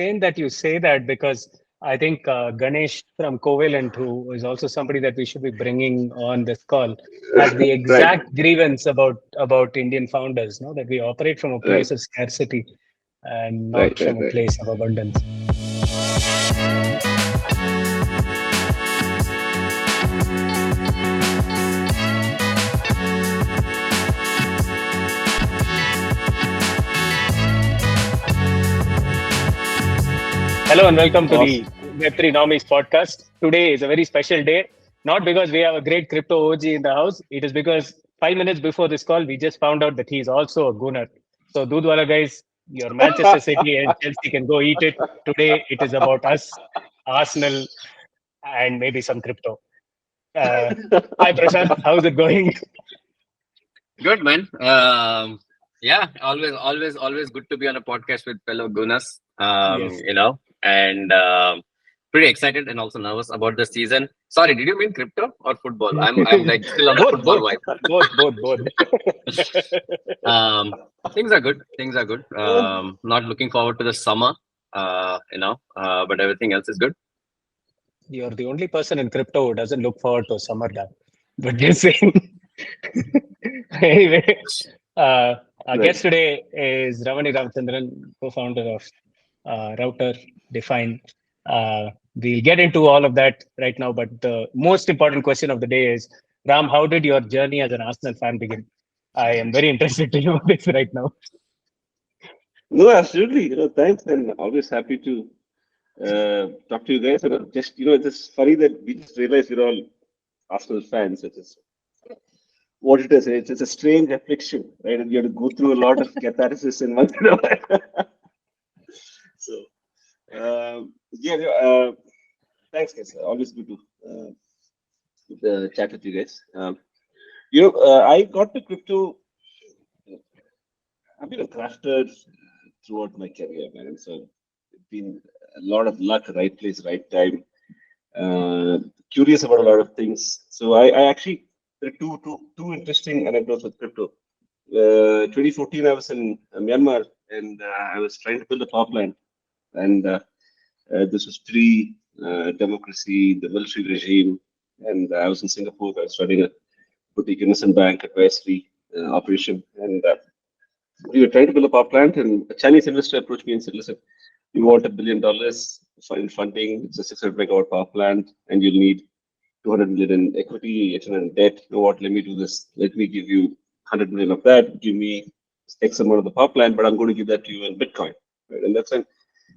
insane that you say that because I think Ganesh from Covalent, who is also somebody that we should be bringing on this call, has the Right, exact grievance about Indian founders, no, that we operate from a right, place of scarcity and right, not right, from a right. place of abundance. Hello and welcome to the Awesome. Web3 Normies podcast. Today is a very special day, not because we have a great crypto OG in the house. It is because 5 minutes before this call, we just found out that he is also a gooner. So, Doodhwala guys, your Manchester City and Chelsea can go eat it. Today, it is about us, Arsenal, and maybe some crypto. Uh, Hi, Prashanth. How's it going? Good man. Yeah, always good to be on a podcast with fellow Gunas. Yes. And pretty excited and also nervous about the season. Sorry, did you mean crypto or football? I'm like still on a both, football both, vibe. both. Things are good. Things are good. Not looking forward to the summer. But everything else is good. You're the only person in crypto who doesn't look forward to summer done. But just saying. Anyway, our Right. guest today is Ramani Ramachandran, co-founder of Router DFYN. We'll get into all of that right now, but the most important question of the day is, Ram, how did your journey as an Arsenal fan begin? I am very interested to know this right now. No, absolutely. Thanks, and always happy to talk to you guys. And just it's just funny that we just realized we're all Arsenal fans, which is what it is. It's a strange affliction, right? And you have to go through a lot of catharsis in once in a while. So, yeah, thanks, guys. Always good to chat with you guys. I got to crypto. I've been a crafter throughout my career, man. So it's been a lot of luck, right place, right time. Curious about a lot of things. So I actually there are two interesting anecdotes with crypto. 2014, I was in Myanmar and I was trying to build a power plant, and this was pre democracy, the military regime, and I was in Singapore. I was running a boutique investment bank advisory operation, and we were trying to build a power plant, and a Chinese investor approached me and said, "Listen, you want $1 billion in funding. It's a 600 megawatt power plant, and you'll need 200 million in equity, 800 in debt. You know what? Let me do this. Let me give you 100 million of that. Give me X amount of the power plant, but I'm going to give that to you in Bitcoin." Right? And that's when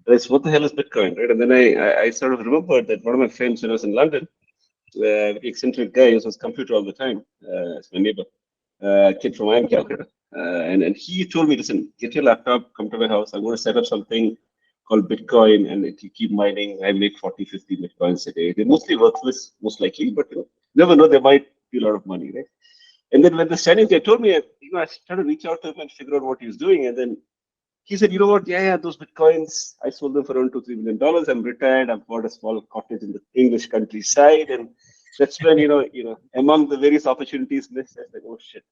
I said, "What the hell is Bitcoin?" Right? And then I sort of remembered that one of my friends when I was in London, very eccentric guy, who was computer all the time, as my neighbor, kid from IIM Calcutta. And he told me, "Listen, get your laptop, come to my house. I'm going to set up something called Bitcoin, and if you keep mining, I make 40, 50 Bitcoins a day. They're mostly worthless, most likely, but never know, there might be a lot of money, right?" And then when the Chinese guy told me, I started to reach out to him and figure out what he was doing. And then he said, "You know what? Yeah, those Bitcoins, I sold them for around $2, $3 million. I'm retired. I've bought a small cottage in the English countryside." And that's when, among the various opportunities, this is like, oh shit.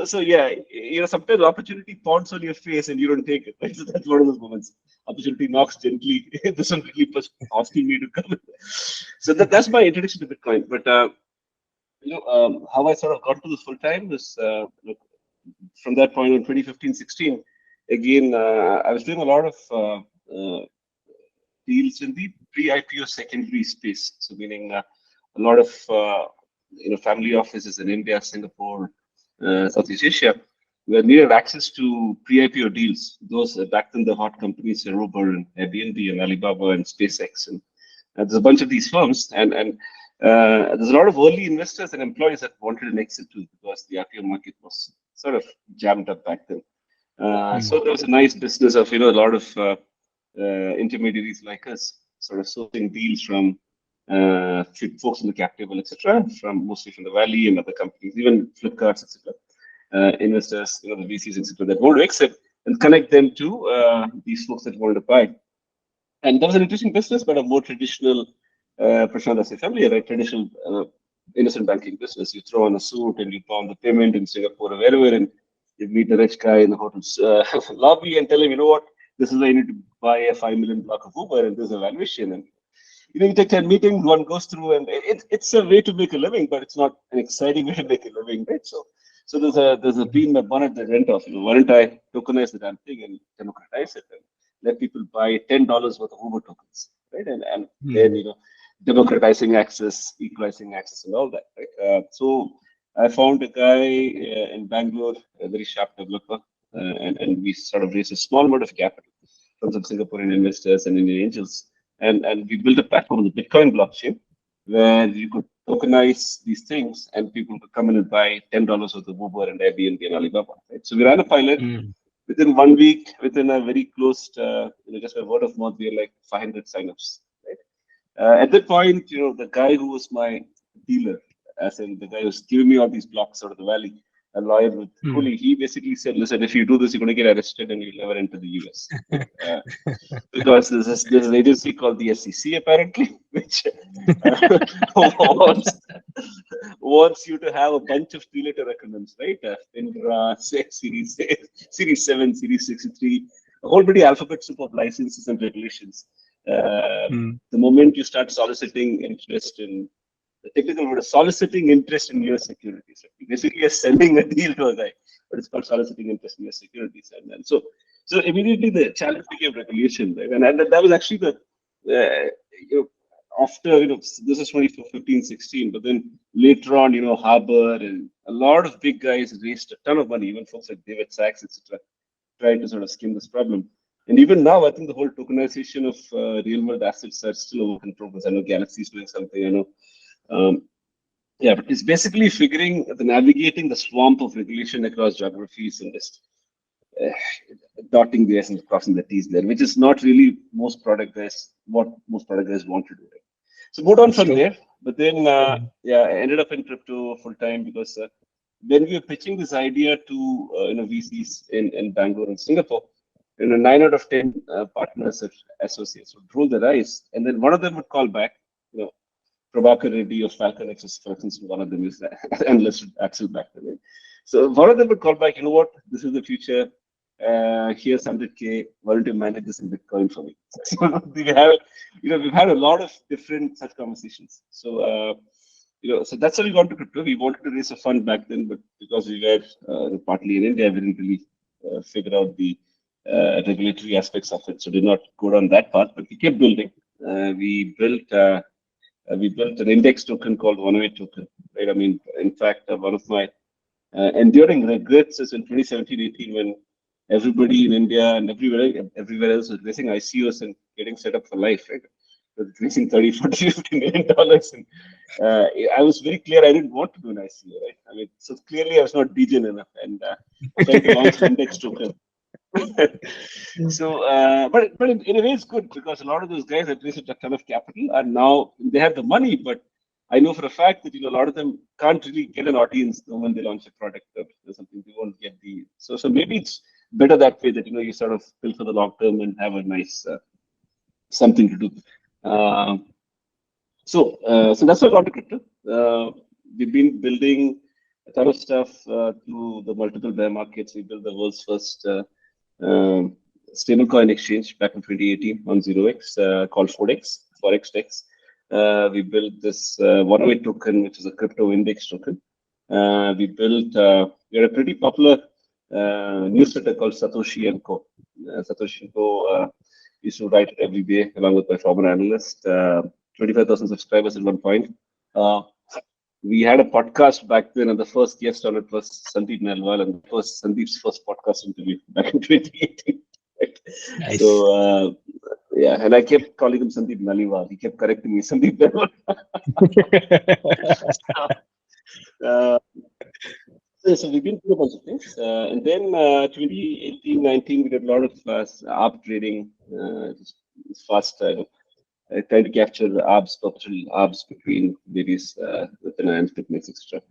So yeah, sometimes opportunity pounds on your face and you don't take it. Right? So that's one of those moments. Opportunity knocks gently. This one really was asking me to come. So that's my introduction to Bitcoin. But how I sort of got to this full time was from that point in 2015, 16. Again, I was doing a lot of deals in the pre-IPO secondary space. So meaning a lot of family offices in India, Singapore, Southeast Asia, where needed access to pre-IPO deals. Those back then the hot companies, Uber and Airbnb and Alibaba and SpaceX, and there's a bunch of these firms, and there's a lot of early investors and employees that wanted an exit too, because the IPO market was sort of jammed up back then. So there was a nice business of a lot of intermediaries like us, sort of sourcing deals from folks in the cap table, etc., from mostly from the Valley and other companies, even Flipkarts, etc. Investors, the VCs, etc., that want to exit and connect them to these folks that wanted to buy. And that was an interesting business, but a more traditional, Prashanth, as a family, right? Traditional innocent banking business. You throw on a suit and you pound the payment in Singapore or wherever, and You meet a rich guy in the hotel's lobby and tell him, you know what, this is where you need to buy a 5 million block of Uber, and there's a valuation. And you take 10 meetings, one goes through, and it's a way to make a living, but it's not an exciting way to make a living, right? So there's a bee in my bonnet that went off. Why don't I tokenize the damn thing and democratize it and let people buy $10 worth of Uber tokens, right? And then democratizing access, equalizing access, and all that, right? So I found a guy in Bangalore, a very sharp developer, and we sort of raised a small amount of capital from some Singaporean investors and Indian angels, and we built a platform on the Bitcoin blockchain where you could tokenize these things and people could come in and buy $10 worth of Uber and Airbnb and Alibaba. Right? So we ran a pilot. Within 1 week, within a very closed, just by word of mouth, we had like 500 signups. Right? At that point, the guy who was my dealer, as in the guy who's giving me all these blocks out of the valley, a lawyer with Cooley, he basically said, listen, if you do this, you're going to get arrested and you'll never enter the US. Because there's an agency called the SEC, apparently, which wants you to have a bunch of three-letter acronyms, right? FINRA, Series 7, Series 63, a whole pretty alphabet soup of licenses and regulations. The moment you start soliciting interest in the technical word is soliciting interest in US securities. Right? You basically are selling a deal to a guy, but it's called soliciting interest in US securities. And so immediately the challenge became regulation, right? And that was actually the after this is 2015, 16, but then later on, Harbor and a lot of big guys raised a ton of money, even folks like David Sachs, etc., tried to sort of skim this problem. And even now, I think the whole tokenization of real world assets are still a work in progress. I know Galaxy is doing something. I know. But it's basically navigating the swamp of regulation across geographies and just dotting the S and crossing the T's there, which is not really what most product guys want to do. Right? So moved on from there, but then I ended up in crypto full time because when we were pitching this idea to VCs in Bangalore and Singapore, 9 out of 10 partners or associates would roll their eyes, and then one of them would call back, Prabhakar Reddy of Falcon Access, for instance, one of them is enlisted Axel back then. So one of them would call back, this is the future. Here's 100K. Why don't you manage this in Bitcoin for me? So we've had a lot of different such conversations. So so that's how we got to crypto. We wanted to raise a fund back then, but because we were partly in India, we didn't really figure out the regulatory aspects of it. So did not go down that path, but we kept building. We built an index token called 108 token, right? I mean, in fact, one of my enduring regrets is in 2017-18 when everybody in India and everywhere else was raising ICOs and getting set up for life, right? Raising 30, 40, 50 million dollars. And I was very clear I didn't want to do an ICO, right? I mean, so clearly I was not degen enough and tried to launch an index token. So, but in a way, it's good because a lot of those guys that raised a ton of capital are now they have the money, but I know for a fact that a lot of them can't really get an audience when they launch a product or something. They won't get the so maybe it's better that way that you sort of build for the long term and have a nice something to do. So that's what I got to crypto. We've been building a ton of stuff through the multiple bear markets. We built the world's first stablecoin exchange back in 2018 on 0x called ForexDex. We built this 108 token, which is a crypto index token. We had a pretty popular newsletter called Satoshi & Co. Satoshi & Co. Used to write it every day along with my former analyst. 25,000 subscribers at one point. We had a podcast back then, and the first guest on it was Sandeep Nailiwal, and it was Sandeep's first podcast interview back in 2018. Right? Nice. So, and I kept calling him Sandeep Nailiwal. He kept correcting me, Sandeep Nailiwal. So we've been through a bunch of things. And then 2018-19, we did a lot of ARB trading, fast trying to capture the perpetual ARBs between various finance, fitness, etc.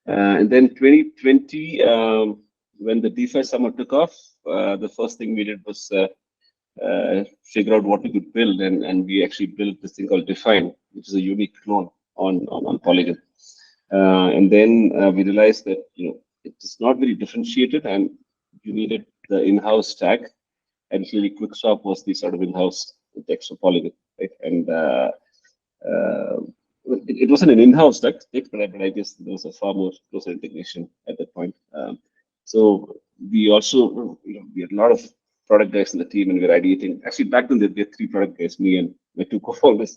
And then 2020, when the DeFi summer took off, the first thing we did was figure out what we could build, and we actually built this thing called DFYN, which is a unique clone on Polygon. And then we realized that it is not very differentiated, and you needed the in-house stack. And clearly, QuickSwap was the sort of in-house tech for Polygon, right? And uh, it wasn't an in-house tech, but I guess there was a far more closer integration at that point. So we also, we had a lot of product guys in the team, and we were ideating. Actually, back then, there were three product guys, me and my two co-founders.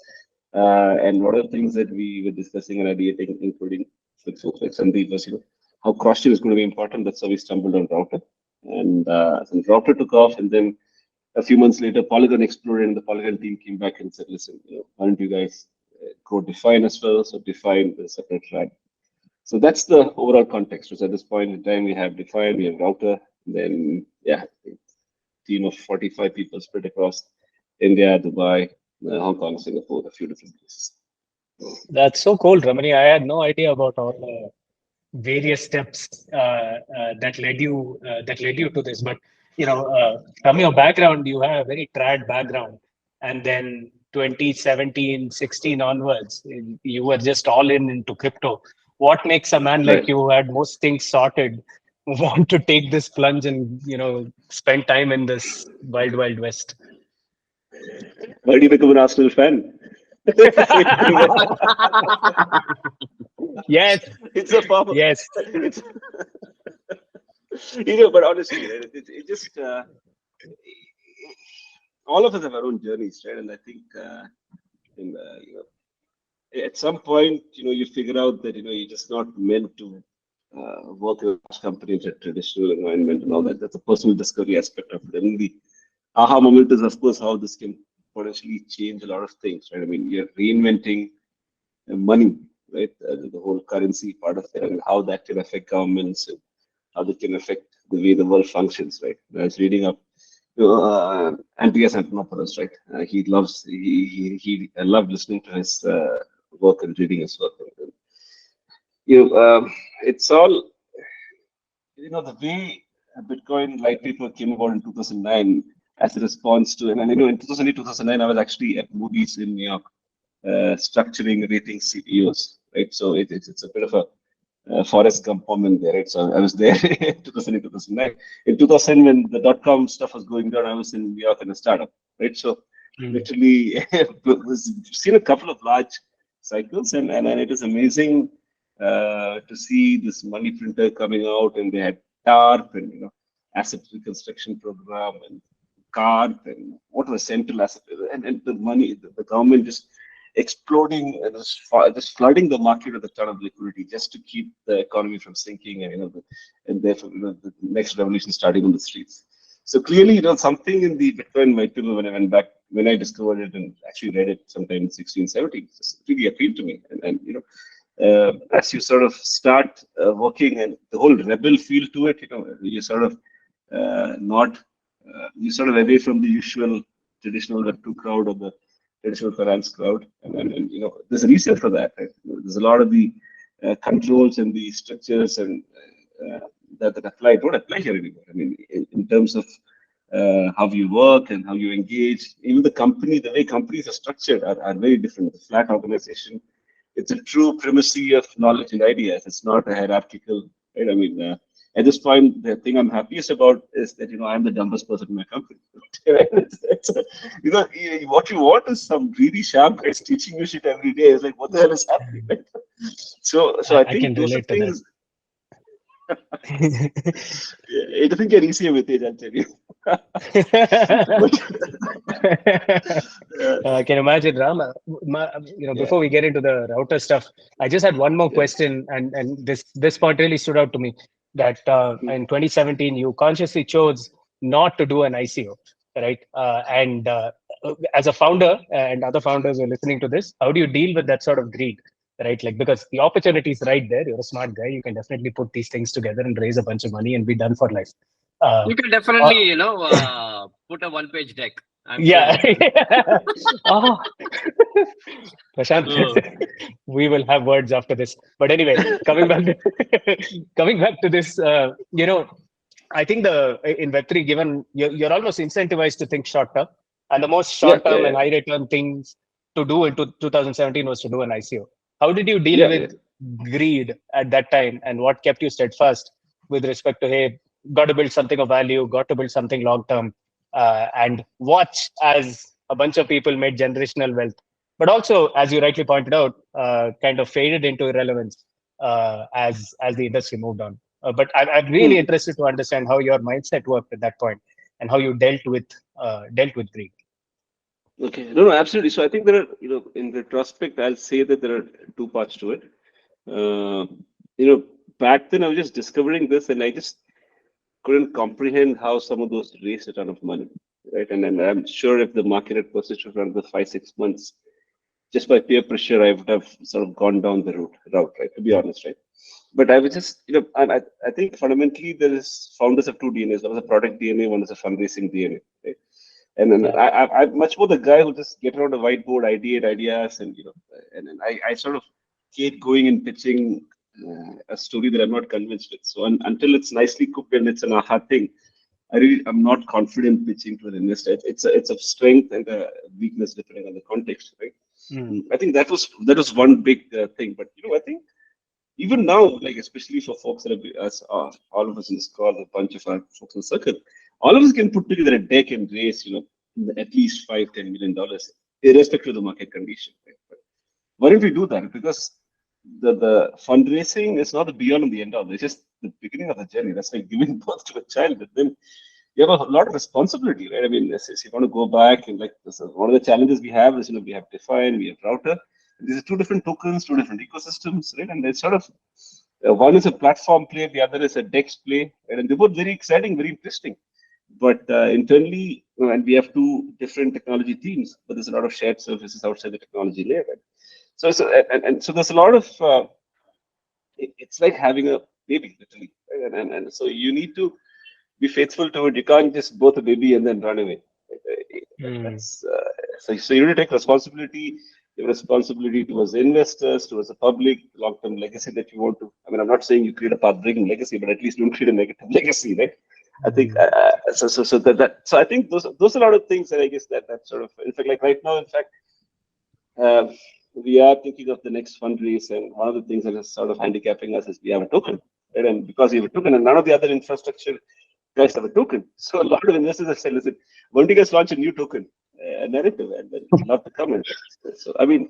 And one of the things that we were discussing and ideating, including with folks like Sandeep, was, how cross-chain is going to be important. That's how we stumbled on Router. And so Router took off, and then a few months later, Polygon exploded, and the Polygon team came back and said, listen, why don't you guys go DFYN as well? So DFYN is a separate track. So that's the overall context. So at this point in time, we have DFYN, we have Router, then, yeah, a team of 45 people spread across India, Dubai, Hong Kong, Singapore, a few different places. That's so cool, Ramani. I had no idea about all the various steps that led you to this. But from your background, you have a very trad background, and then 2017, 16 onwards, you were just all into crypto. What makes a man like you, who had most things sorted, want to take this plunge and spend time in this wild, wild west? Why do you become an Arsenal fan? Yes, it's a problem. Yes. But honestly, right, it just all of us have our own journeys, right? And I think at some point, you figure out that you're just not meant to work in a large company in a traditional environment and all that. That's a personal discovery aspect of it. And the aha moment is, of course, how this can potentially change a lot of things, right? I mean, you're reinventing money, right? The whole currency part of it, and how that can affect governments, and how that can affect the way the world functions, right? I was reading up Andreas Antonopoulos, right? He I loved listening to his work and reading his work. It's all, the way Bitcoin light paper came about in 2009 as a response to, and in 2008, 2009, I was actually at Moody's in New York, structuring, rating CEOs, right? So it's a bit of a Forrest Gump moment there, right? So I was there in 2008, 2009. In 2000, when the dot-com stuff was going down, I was in New York in a startup, right? So literally, seen a couple of large cycles, and it is amazing to see this money printer coming out, and they had TARP and asset reconstruction program and CARP and what was central asset, and the money, the government just exploding and just flooding the market with a ton of liquidity just to keep the economy from sinking, and therefore the next revolution starting on the streets. So clearly, something in the Bitcoin white paper, when I went back, when I discovered it and actually read it sometime in 16, 17, just really appealed to me. And as you sort of start working, and the whole rebel feel to it, you sort of you sort of away from the usual traditional Web2 crowd or the traditional finance crowd, and there's a reason for that. Right? There's a lot of the controls and the structures and that don't apply here anymore. I mean, in terms of how you work and how you engage, even the way companies are structured are very different. It's a flat organization. It's a true primacy of knowledge and ideas. It's not a hierarchical, right? I mean, at this point, the thing I'm happiest about is that I'm the dumbest person in my company. What you want is some really sharp guys teaching you shit every day. It's like, what the hell is happening? Right? So I think those are things. It doesn't get easier with age, I'll tell you. I can imagine, Ram. Before we get into the router stuff, I just had one more question, and this point really stood out to me. That in 2017, you consciously chose not to do an ICO, right? And as a founder, and other founders who are listening to this, how do you deal with that sort of greed? Right, like, because the opportunity is right there. You're a smart guy. You can definitely put these things together and raise a bunch of money and be done for life. You can definitely, put a one-page deck. I'm yeah. Sure. Prashanth, we will have words after this. But anyway, coming back to this, I think in Web3, given you're almost incentivized to think short term, and the most short term and high return things to do in 2017 was to do an ICO. How did you deal with greed at that time, and what kept you steadfast with respect to, hey, got to build something of value, got to build something long term, and watch as a bunch of people made generational wealth, but also, as you rightly pointed out, kind of faded into irrelevance as the industry moved on. But I'm really interested to understand how your mindset worked at that point and how you dealt with greed. Okay, no, no, absolutely. So I think there are, in retrospect, I'll say that there are two parts to it. Uh, Back then I was just discovering this, and I just couldn't comprehend how some of those raised a ton of money, right? And I'm sure if the market had persisted for another 5 6 months, just by peer pressure, I would have sort of gone down the route, right? To be honest, right? But I was just, I think fundamentally there is founders of two DNAs. One is a product DNA, one is a fundraising DNA, right? And then Yeah. I'm much more the guy who just get around a whiteboard, ideate ideas, and and then I sort of keep going and pitching a story that I'm not convinced with. So until it's nicely cooked and it's an aha thing, I'm not confident pitching to an investor. It's a strength and a weakness depending on the context, right? I think that was one big thing. But I think even now, like especially for folks that are us, all of us in this call, a bunch of our folks in the circle, all of us can put together a deck and raise, at least $5-10 million, irrespective of the market condition. Right? But why don't we do that? Because the fundraising is not the beyond and the end of. It's just the beginning of the journey. That's like giving birth to a child. And then you have a lot of responsibility, right? I mean, if you want to go back and like this is one of the challenges we have is we have DFYN, we have Router. These are two different tokens, two different ecosystems, right? And it's sort of one is a platform play, the other is a DEX play, right? And they're both very exciting, very interesting. But internally, and we have two different technology teams, but there's a lot of shared services outside the technology layer, right? So there's a lot of it's like having a baby, literally, right? And so you need to be faithful to it. You can't just birth a baby and then run away. That's so you need to take responsibility. You have responsibility towards the investors, towards the public, long-term legacy that you want to. I mean, I'm not saying you create a path-breaking legacy, but at least don't create a negative legacy, right? I think so. I think those are a lot of things that I guess that sort of, in fact, like right now, in fact, we are thinking of the next fundraise, and one of the things that is sort of handicapping us is we have a token, right? And because we have a token, and none of the other infrastructure guys have a token, so a lot of investors have said, "Listen, why don't you guys launch a new token, a narrative, and then we'd love to come in." So I mean,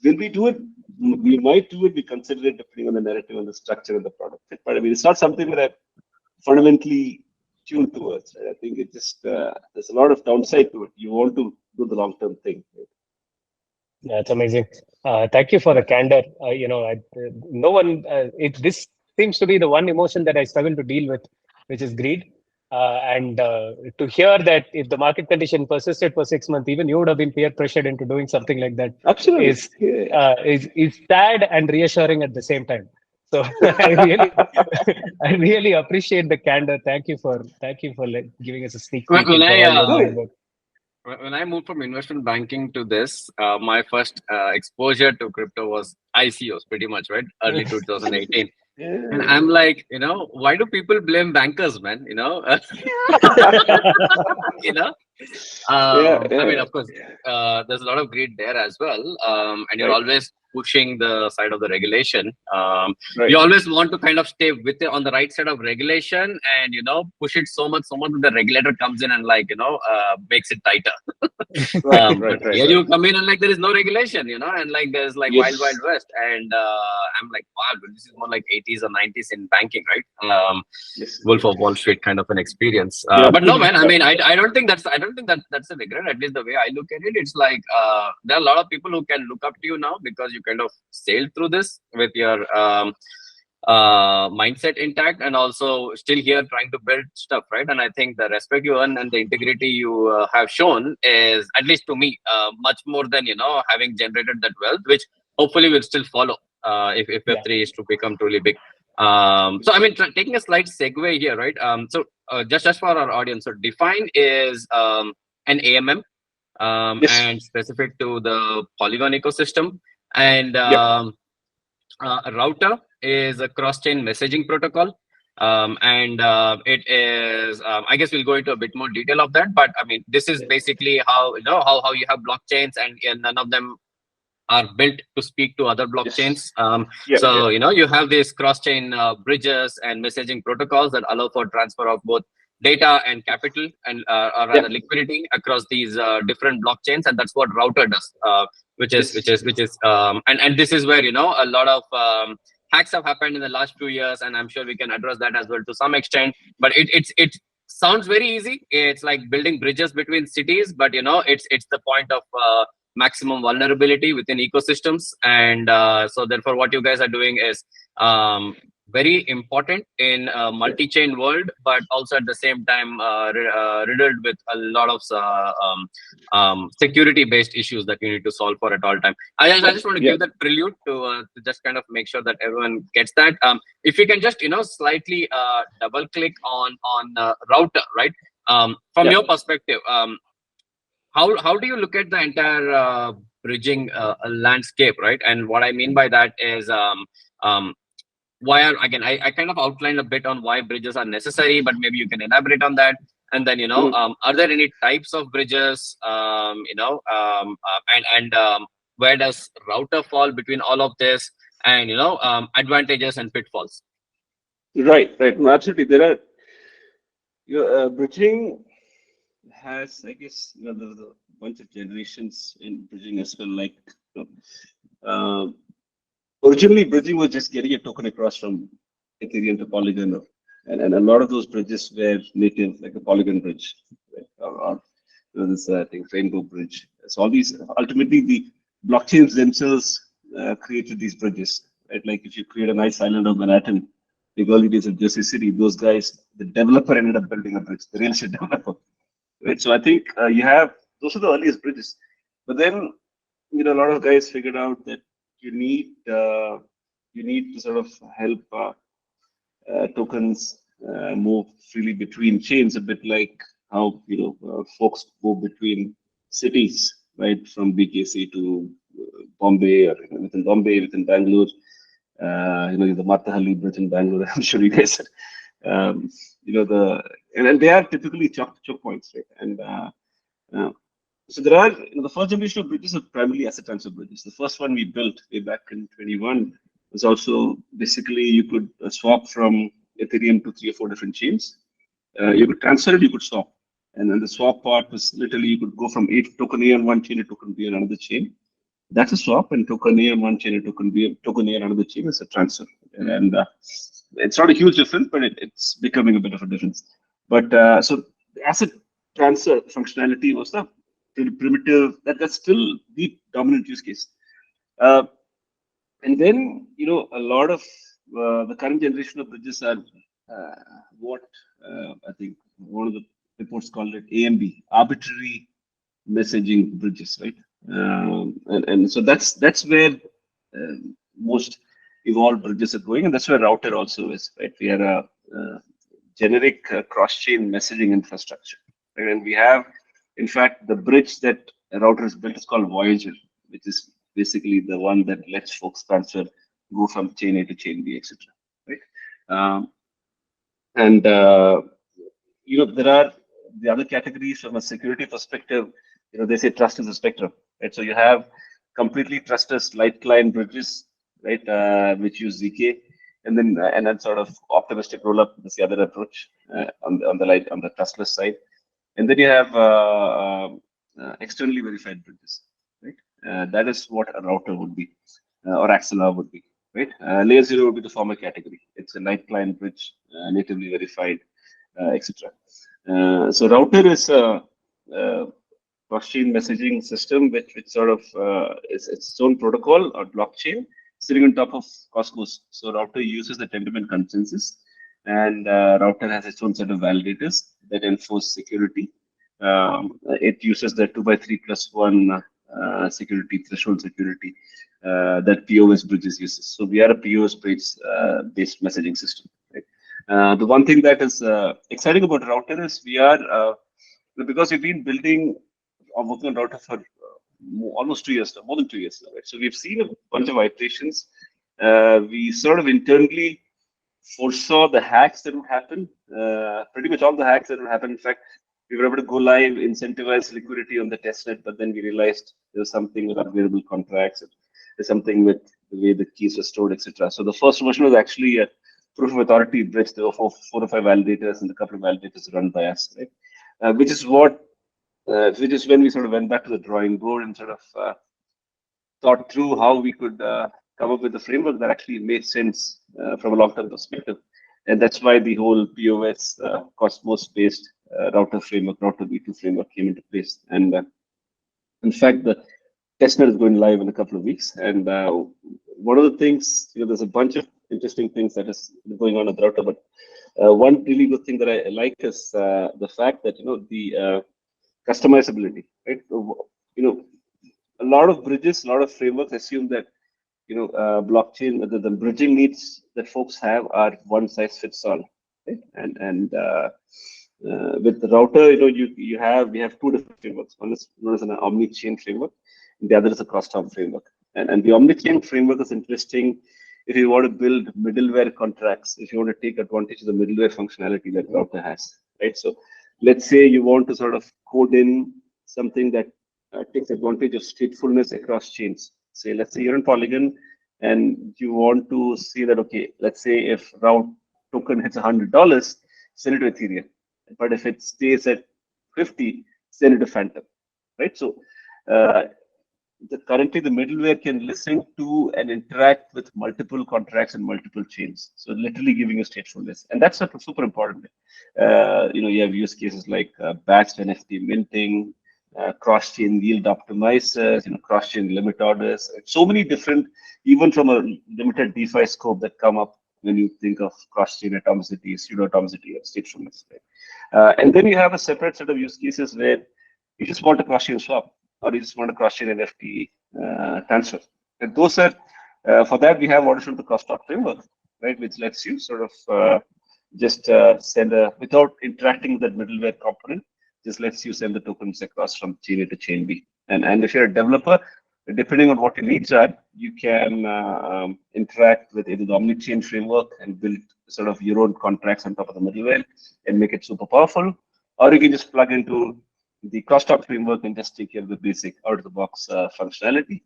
will we do it? We might do it. We consider it depending on the narrative and the structure of the product. But I mean, it's not something that I fundamentally tuned towards. Right? I think it just there's a lot of downside to it. You want to do the long-term thing. Right? That's amazing. Thank you for the candor. No one. This seems to be the one emotion that I struggle to deal with, which is greed. And to hear that if the market condition persisted for 6 months, even you would have been peer pressured into doing something like that. Absolutely. Is sad and reassuring at the same time. So I really appreciate the candor. Thank you for giving us a sneak peek When into I how you're doing it. when I moved from investment banking to this, my first exposure to crypto was ICOs, pretty much, right? Early 2018. And I'm like, why do people blame bankers, man? You know, I mean, of course, there's a lot of greed there as well, and you're always pushing the side of the regulation. You always want to kind of stay with it on the right side of regulation, and push it so much that the regulator comes in and makes it tighter. Here you come in and there is no regulation, and there's wild west, and I'm like, wow, this is more like 80s or 90s in banking, right? Wolf of Wall Street kind of an experience. But no, man, I mean, I don't think that's a regret. At least the way I look at it, it's like there are a lot of people who can look up to you now because you kind of sailed through this with your mindset intact, and also still here trying to build stuff, right? And I think the respect you earn and the integrity you have shown is, at least to me, much more than having generated that wealth, which hopefully will still follow if Web3 is to become truly big. So I mean, taking a slight segue here, right? So just for our audience, so DFYN is an AMM and specific to the Polygon ecosystem, and Router is a cross-chain messaging protocol, and it is. I guess we'll go into a bit more detail of that, but I mean, this is basically how how you have blockchains, and none of them are built to speak to other blockchains. Yes. You have these cross-chain bridges and messaging protocols that allow for transfer of both data and capital, and or rather liquidity across these different blockchains, and that's what Router does. Which is and this is where a lot of hacks have happened in the last few years, and I'm sure we can address that as well to some extent. But it sounds very easy. It's like building bridges between cities, but it's the point of maximum vulnerability within ecosystems. And so therefore what you guys are doing is very important in a multi-chain world, but also at the same time riddled with a lot of security-based issues that you need to solve for at all time. I just want to give that prelude to just kind of make sure that everyone gets that. If you can just slightly double click on Router, right? From your perspective, how do you look at the entire bridging landscape, right? And what I mean by that is why are, again, I kind of outlined a bit on why bridges are necessary, but maybe you can elaborate on that. And then are there any types of bridges, where does Router fall between all of this, and advantages and pitfalls? Right. Absolutely. There are bridging has, I guess, there's a bunch of generations in bridging as well. Like originally, bridging was just getting a token across from Ethereum to Polygon, and a lot of those bridges were native, like the Polygon bridge, right? or this I think Rainbow bridge. So all these, ultimately, the blockchains themselves created these bridges, right? Like if you create a nice island of Manhattan, the early days of Jersey City, those guys, the developer ended up building a bridge, the real estate developer. Right, so I think you have, those are the earliest bridges, but then a lot of guys figured out that you need to sort of help tokens move freely between chains, a bit like how folks go between cities, right, from BKC to Bombay, or within Bombay, within Bangalore. The Marthahalli bridge in Bangalore. I'm sure you guys. And they are typically choke points, right? And so there are the first generation of bridges are primarily asset transfer bridges. The first one we built way back in 21 was also basically you could swap from Ethereum to 3 or 4 different chains. You could transfer it, you could swap, and then the swap part was literally you could go from token A on one chain to token B on another chain. That's a swap, and token A on one chain and token A on another chain is a transfer. And it's not a huge difference, but it's becoming a bit of a difference. But so the asset transfer functionality was the primitive, that's still the dominant use case. And then, a lot of the current generation of bridges are what I think one of the reports called it AMB, arbitrary messaging bridges, right? And so that's where most evolved bridges are going, and that's where Router also is, right? We are a generic cross-chain messaging infrastructure, right? And we have, in fact, the bridge that Router has built is called Voyager, which is basically the one that lets folks transfer, go from chain A to chain B, etc. Right? There are the other categories from a security perspective. They say trust is a spectrum, right? So you have completely trustless light client bridges, right, which use ZK, and then sort of optimistic rollup. That's the other approach on the trustless side. And then you have externally verified bridges, right? That is what a Router would be, or Axelar would be, right? Layer 0 would be the former category. It's a light client bridge, natively verified, etc. So Router is a blockchain messaging system, which sort of is its own protocol or blockchain sitting on top of Cosmos. So Router uses the Tendermint consensus, and Router has its own set of validators that enforce security. It uses the 2x3+1 security threshold security that POS bridges uses. So we are a POS based messaging system. Right? The one thing that is exciting about Router is we are because we've been building or working on Router for almost 2 years now, more than 2 years now. Right? So we've seen a bunch of iterations. We sort of internally foresaw the hacks that would happen, pretty much all the hacks that would happen. In fact, we were able to go live, incentivize liquidity on the testnet, but then we realized there was something with upgradable contracts. There's something with the way the keys were stored, etc. So the first version was actually a proof of authority bridge. There were four or five validators and a couple of validators run by us, right? Which is when we sort of went back to the drawing board and sort of thought through how we could come up with a framework that actually made sense from a long-term perspective. And that's why the whole POS Cosmos-based router framework, router V2 framework came into place. And in fact, the testnet is going live in a couple of weeks. And one of the things, there's a bunch of interesting things that is going on at the router, but one really good thing that I like is the fact that, the customizability, right? A lot of bridges, a lot of frameworks assume that, blockchain, the bridging needs that folks have are one size fits all, right? And with the router, we have two different frameworks. One is known as an omni-chain framework, and the other is a cross-chain framework. And the omni-chain framework is interesting if you want to build middleware contracts, if you want to take advantage of the middleware functionality that router has, right? So let's say you want to sort of code in something that takes advantage of statefulness across chains. Say, let's say you're in Polygon and you want to see that, okay, let's say if route token hits $100, send it to Ethereum. But if it stays at 50, send it to Phantom, right? So currently the middleware can listen to and interact with multiple contracts and multiple chains. So literally giving you statefulness. And that's super important. You have use cases like batched NFT minting, cross-chain yield optimizers, cross-chain limit orders, so many different, even from a limited DeFi scope that come up when you think of cross-chain atomicity, pseudo-atomicity, or statefulness. Right? And then you have a separate set of use cases where you just want a cross-chain swap, or you just want a cross-chain NFT transfer. And those are, for that, we have what is called the cross-talk framework, right, which lets you sort of just send without interacting with that middleware component, just lets you send the tokens across from chain A to chain B. And if you're a developer, depending on what your needs are, you can interact with either the omni-chain framework and build sort of your own contracts on top of the middleware and make it super powerful, or you can just plug into the crosstalk framework and just take care of the basic out-of-the-box functionality.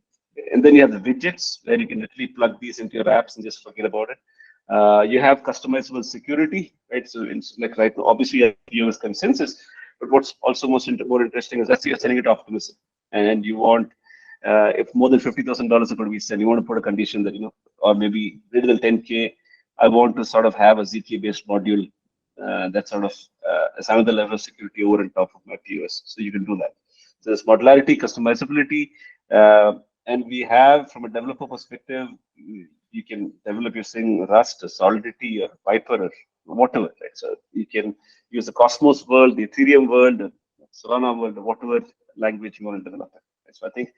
And then you have the widgets where you can literally plug these into your apps and just forget about it. You have customizable security, right? So it's like right now, obviously you have POS consensus, but what's also more interesting is that you're sending it to Optimism, and you want if more than $50,000 are going to be sent, you want to put a condition that or maybe greater than 10K. I want to sort of have a ZK-based module that sort of is another level of security over and top of my POS. So you can do that. So there's modularity, customizability, and we have, from a developer perspective, you can develop using Rust, or Solidity, or Viper, or whatever. Right? So you can use the Cosmos world, the Ethereum world, the Solana world, or whatever language you want to develop. Right? So I think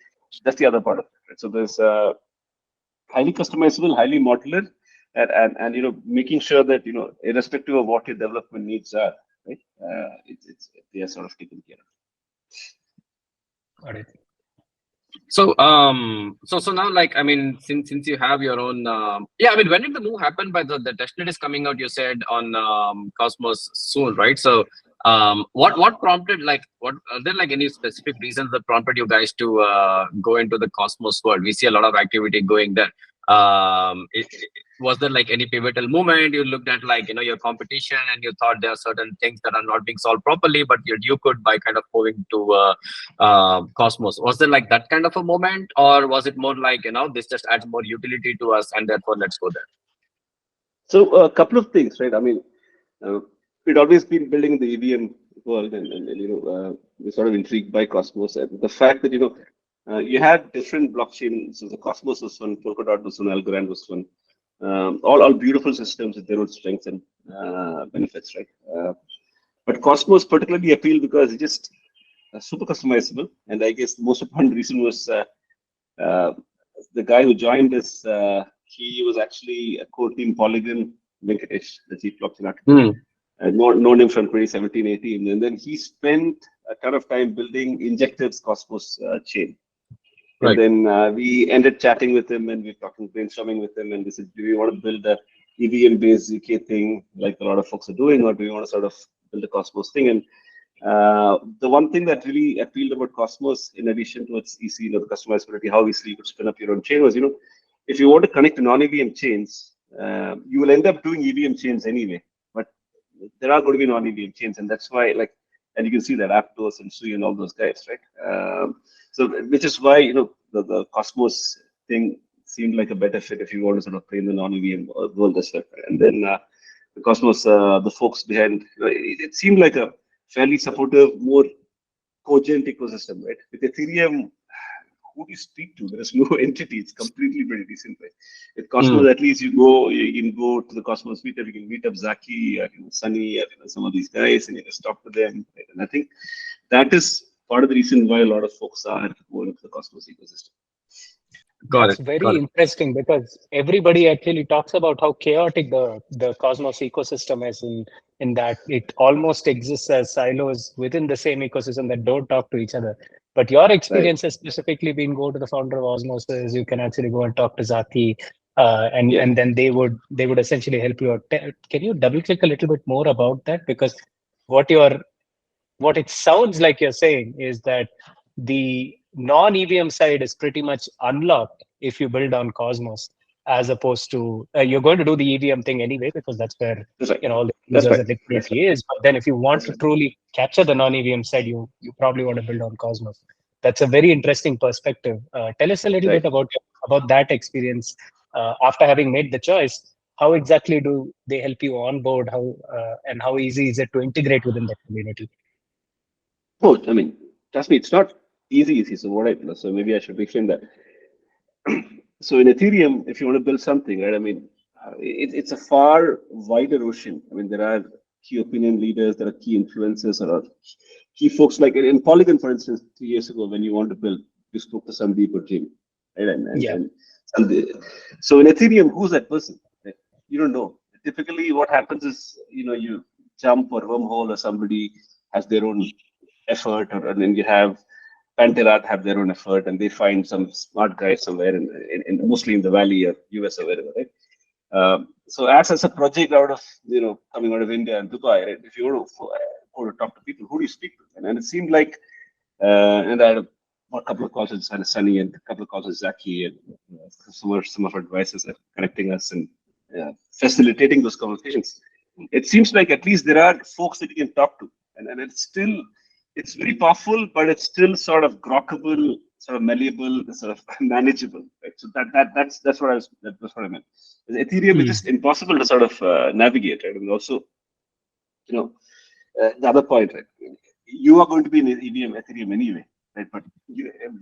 that's the other part of it. Right? So there's highly customizable, highly modular, and making sure that irrespective of what your development needs are, right, they are sort of taken care of. Got it. So so now, like, I mean, since you have your own, yeah, I mean, when did the move happen? By the testnet is coming out, you said, on Cosmos soon, right? So what prompted, like, are there like any specific reasons that prompted you guys to go into the Cosmos world? We see a lot of activity going there. Was there like any pivotal moment you looked at, like, your competition, and you thought there are certain things that are not being solved properly, but you could by kind of moving to Cosmos? Was there like that kind of a moment, or was it more like, this just adds more utility to us and therefore let's go there? So a couple of things, right? I mean, we'd always been building in the EVM world, and we're sort of intrigued by Cosmos, and the fact that you had different blockchains. So the Cosmos was one, Polkadot was one, Algorand was one. All beautiful systems with their own strengths and benefits, right? But Cosmos particularly appealed because it's just super customizable, and I guess the most important reason was the guy who joined us. He was actually a core team Polygon, Venkatesh, the chief blockchain architect. Known him from 2017-18, and then he spent a ton of time building Injected's Cosmos chain. Right. And then we ended chatting with him, and we were brainstorming with him, and we said, do we want to build a EVM-based ZK thing like a lot of folks are doing, or do we want to sort of build a Cosmos thing? And The one thing that really appealed about Cosmos, in addition to its EC, the customizability, how easily you could spin up your own chain, was, if you want to connect to non-EVM chains, you will end up doing EVM chains anyway. But there are going to be non-EVM chains, and that's why, and you can see that Aptos and Sui and all those guys, right? So, which is why, the Cosmos thing seemed like a better fit if you want to sort of play in the non-EVM world as well. And then the Cosmos, the folks behind, it seemed like a fairly supportive, more cogent ecosystem, right? With Ethereum, who do you speak to? There is no entity. It's completely very decent, right? With Cosmos, at least you can go to the Cosmos meetup, you can meet up Zaki, Sunny, some of these guys, and you just talk to them. Right? And I think that is part of the reason why a lot of folks are going to the Cosmos ecosystem. That's very interesting, because everybody actually talks about how chaotic the Cosmos ecosystem is, in that it almost exists as silos within the same ecosystem that don't talk to each other. But your experience has specifically been go to the founder of Osmosis. You can actually go and talk to Zaki, and then they would essentially help you out. Can you double click a little bit more about that? Because what it sounds like you're saying is that the non-EVM side is pretty much unlocked if you build on Cosmos, as opposed to you're going to do the EVM thing anyway, because that's where all the users and liquidity is. But then if you want to truly capture the non-EVM side, you probably want to build on Cosmos. That's a very interesting perspective. Tell us a little bit about that experience after having made the choice. How exactly do they help you onboard? And how easy is it to integrate within the community? Oh, I mean, trust me, it's not easy. So maybe I should explain that. So in Ethereum, if you want to build something, right? I mean, it's a far wider ocean. I mean, there are key opinion leaders, there are key influencers, or key folks like in Polygon, for instance. 3 years ago, when you want to build, you spoke to Sandeep or Jim, right? And so in Ethereum, who's that person? Right? You don't know. Typically, what happens is, you jump or wormhole, or somebody has their own effort, and then you have Panterat have their own effort, and they find some smart guys somewhere, in mostly in the Valley or US or wherever, right? So as a project out of, coming out of India and Dubai, right? If you want to go to talk to people, who do you speak to? And it seemed like, and I had a couple of calls with Sunny and a couple of calls with Zaki, and some of our advisors are connecting us and facilitating those conversations. It seems like at least there are folks that you can talk to, and it's very powerful, but it's still sort of grokkable, sort of malleable, sort of manageable. Right? So that's what I meant. Ethereum is just impossible to sort of navigate, right? And also, the other point, right? You are going to be in EVM Ethereum anyway, right? But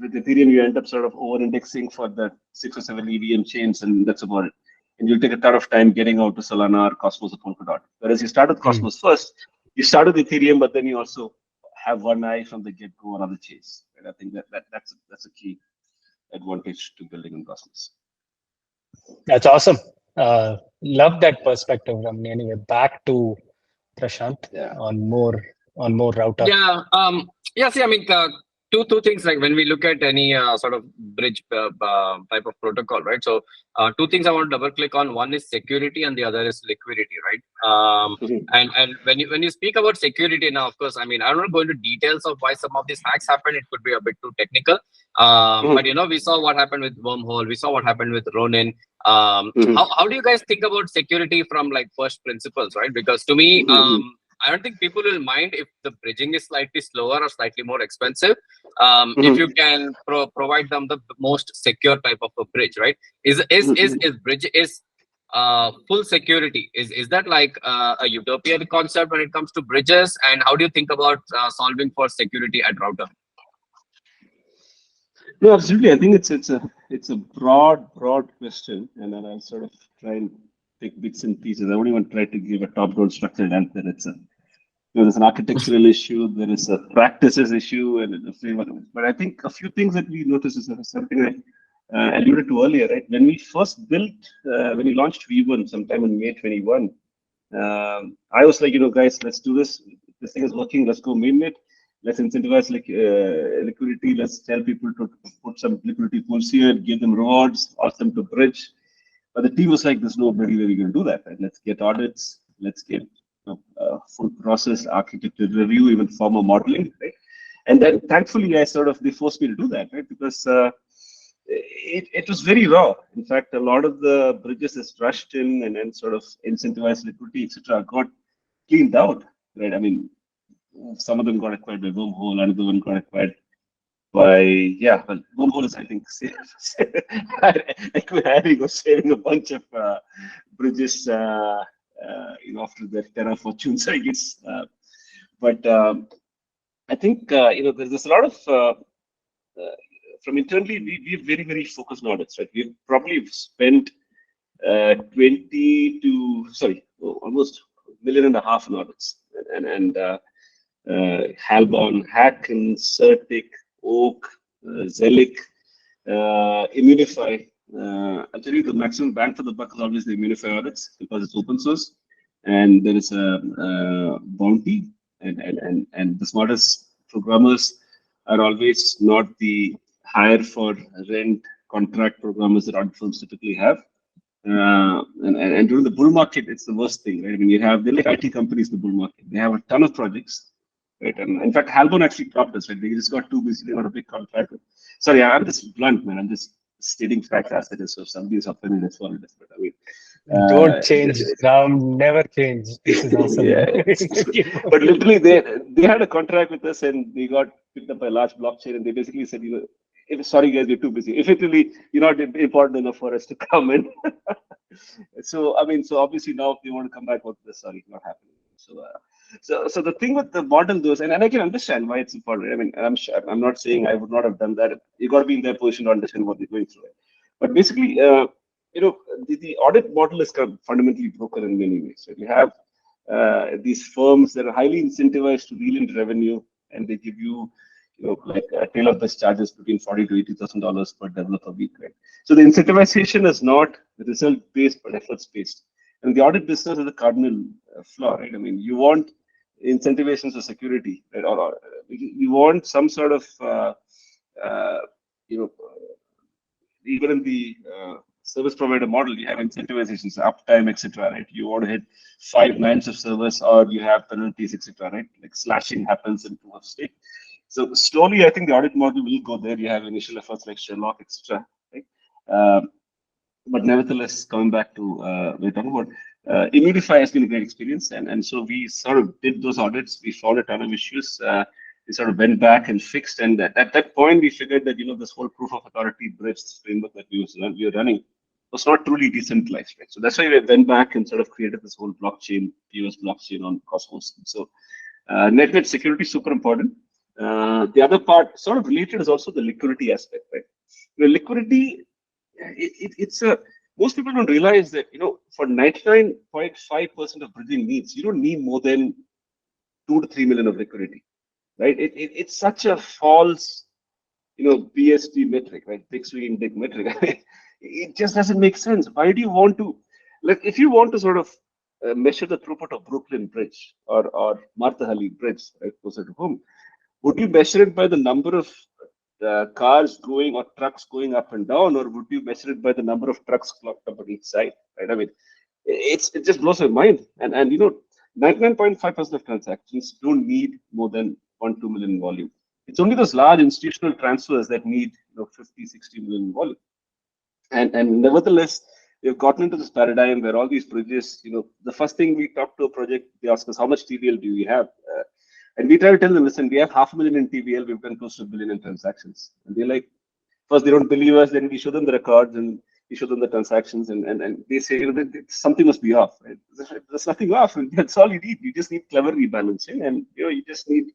with Ethereum, you end up sort of over-indexing for the 6 or 7 EVM chains, and that's about it. And you'll take a ton of time getting out to Solana or Cosmos or Polkadot. Whereas you start with Cosmos first, you start with Ethereum, but then you also have one eye from the get-go on other chains. And I think that's a key advantage to building on Cosmos. That's awesome. Love that perspective, Ramani. Anyway, back to Prashanth on more router. See, I mean, two things, like when we look at any sort of bridge type of protocol, right? So two things I want to double click on. One is security and the other is liquidity, right? And when you speak about security now, of course, I mean, I don't want to go into details of why some of these hacks happened. It could be a bit too technical. But we saw what happened with Wormhole. We saw what happened with Ronin. How do you guys think about security from like first principles, right? Because to me, I don't think people will mind if the bridging is slightly slower or slightly more expensive. If you can provide them the most secure type of a bridge, right? Is full security, is that like a utopian concept when it comes to bridges? And how do you think about solving for security at router? No, absolutely. I think it's a broad question, and then I'll sort of try and take bits and pieces. I won't even try to give a top-down structured answer. There's an architectural issue, there is a practices issue, and a framework. But I think a few things that we noticed is something I alluded to earlier, right? When we first built, when we launched V1 sometime in May 21, I was like, guys, let's do this. This thing is working. Let's go mainnet. Let's incentivize liquidity. Let's tell people to put some liquidity pools here, give them rewards, ask them to bridge. But the team was like, there's no bloody way we're going to do that. Right? Let's get audits. Let's get full process architecture review, even formal modeling, right? And then thankfully, they forced me to do that, right? Because it was very raw. In fact, a lot of the bridges that rushed in and then sort of incentivized liquidity, etc., got cleaned out, right? I mean, some of them got acquired by Wormhole, another one got acquired by, well, Wormhole is, I think, Harry was saving a bunch of bridges, after their Terra fortunes, I guess. But I think, there's a lot of, from internally, we're very, very focused on audits, right? We've probably spent almost $1.5 million in audits. And Halbon, Hacken, Certic, Oak, Zelic, Immunify. I'll tell you, the maximum bang for the buck is always the Immunify audits because it's open source and there is a bounty, and the smartest programmers are always not the hire for rent contract programmers that audit firms typically have. And during the bull market, it's the worst thing, right? I mean, they're like IT companies in the bull market. They have a ton of projects, right? And in fact, Halbon actually dropped us, right? They just got too busy. They got a big contract. Sorry, I'm just blunt, man. I'm just stating facts as it is. So if somebody's offended, that's what it is. But I mean, don't change, Ram. Never change. This is awesome. But literally, they had a contract with us, and they got picked up by a large blockchain, and they basically said, sorry guys, we're too busy. If it really, you're not important enough for us to come in. So obviously now if they want to come back, sorry, not happening. So the thing with the model though, and I can understand why it's important. I mean, I'm not saying I would not have done that. You got to be in their position to understand what they're going through. But basically, the audit model is kind of fundamentally broken in many ways. Right? You have these firms that are highly incentivized to reel in revenue, and they give you, like tail of best charges between $40,000 to $80,000 per developer week, right? So the incentivization is not result based but efforts based, and the audit business is a cardinal flaw, right? I mean, you want incentivations for security, right? Or you want some sort of, even in the service provider model, you have incentivizations, uptime, etc. Right? You want to hit 5 nines of service, or you have penalties, etc. Right? Like slashing happens in proof of stake. So slowly, I think the audit model will go there. You have initial efforts like Sherlock, etc. Right? But nevertheless, coming back to we're talking about Immunify has been a great experience, and so we sort of did those audits. We found a ton of issues. We sort of went back and fixed, and at that point, we figured that this whole proof of authority bridge framework that we were running was not truly decentralized, right? So that's why we went back and sort of created this whole blockchain, POS blockchain on Cosmos. So net security is super important. The other part, sort of related, is also the liquidity aspect, right? Liquidity, it's a, most people don't realize that, for 99.5% of bridging needs, you don't need more than 2 to 3 million of liquidity, right? It's such a false, BSD metric, right? Big swinging dick metric. It just doesn't make sense. Why do you want to, like, if you want to sort of measure the throughput of Brooklyn Bridge or Marthahalli Bridge, right, closer to home, would you measure it by the number of cars going or trucks going up and down, or would you measure it by the number of trucks clocked up on each side, right? I mean, it just blows my mind. And 99.5% of transactions don't need more than 1-2 million volume. It's only those large institutional transfers that need 50-60 million volume. And nevertheless, we've gotten into this paradigm where all these bridges, the first thing we talk to a project, they ask us, how much TVL do we have? And we try to tell them, listen, we have 500,000 in TVL, we've done close to 1 billion in transactions. And they're like, first they don't believe us, then we show them the records and we show them the transactions, and they say, something must be off, right? There's nothing off, and that's all you need. You just need clever rebalancing, and you just need.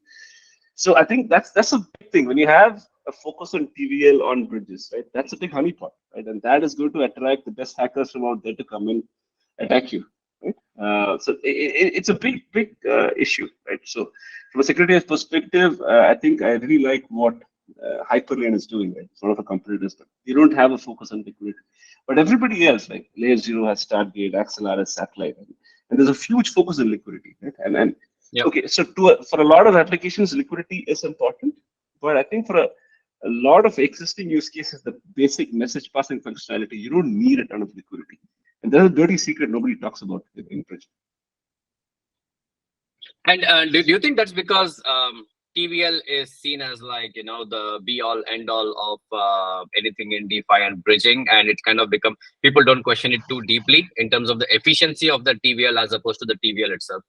So I think that's a big thing when you have a focus on TVL on bridges, right? That's a big honeypot, right? And that is going to attract the best hackers from out there to come and attack you, right? So it's a big issue, right? So from a security perspective, I think I really like what Hyperlane is doing, right? It's one of the competitors, but they don't have a focus on liquidity. But everybody else, like Layer 0 has Stargate, Axelar has Satellite, and there's a huge focus on liquidity, right? And yep. Okay, so for a lot of applications, liquidity is important, but I think for a lot of existing use cases, the basic message passing functionality, you don't need a ton of liquidity. And there's a dirty secret nobody talks about in bridge. And do you think that's because TVL is seen as like, the be all end all of anything in DeFi and bridging, and it's kind of become, people don't question it too deeply in terms of the efficiency of the TVL as opposed to the TVL itself?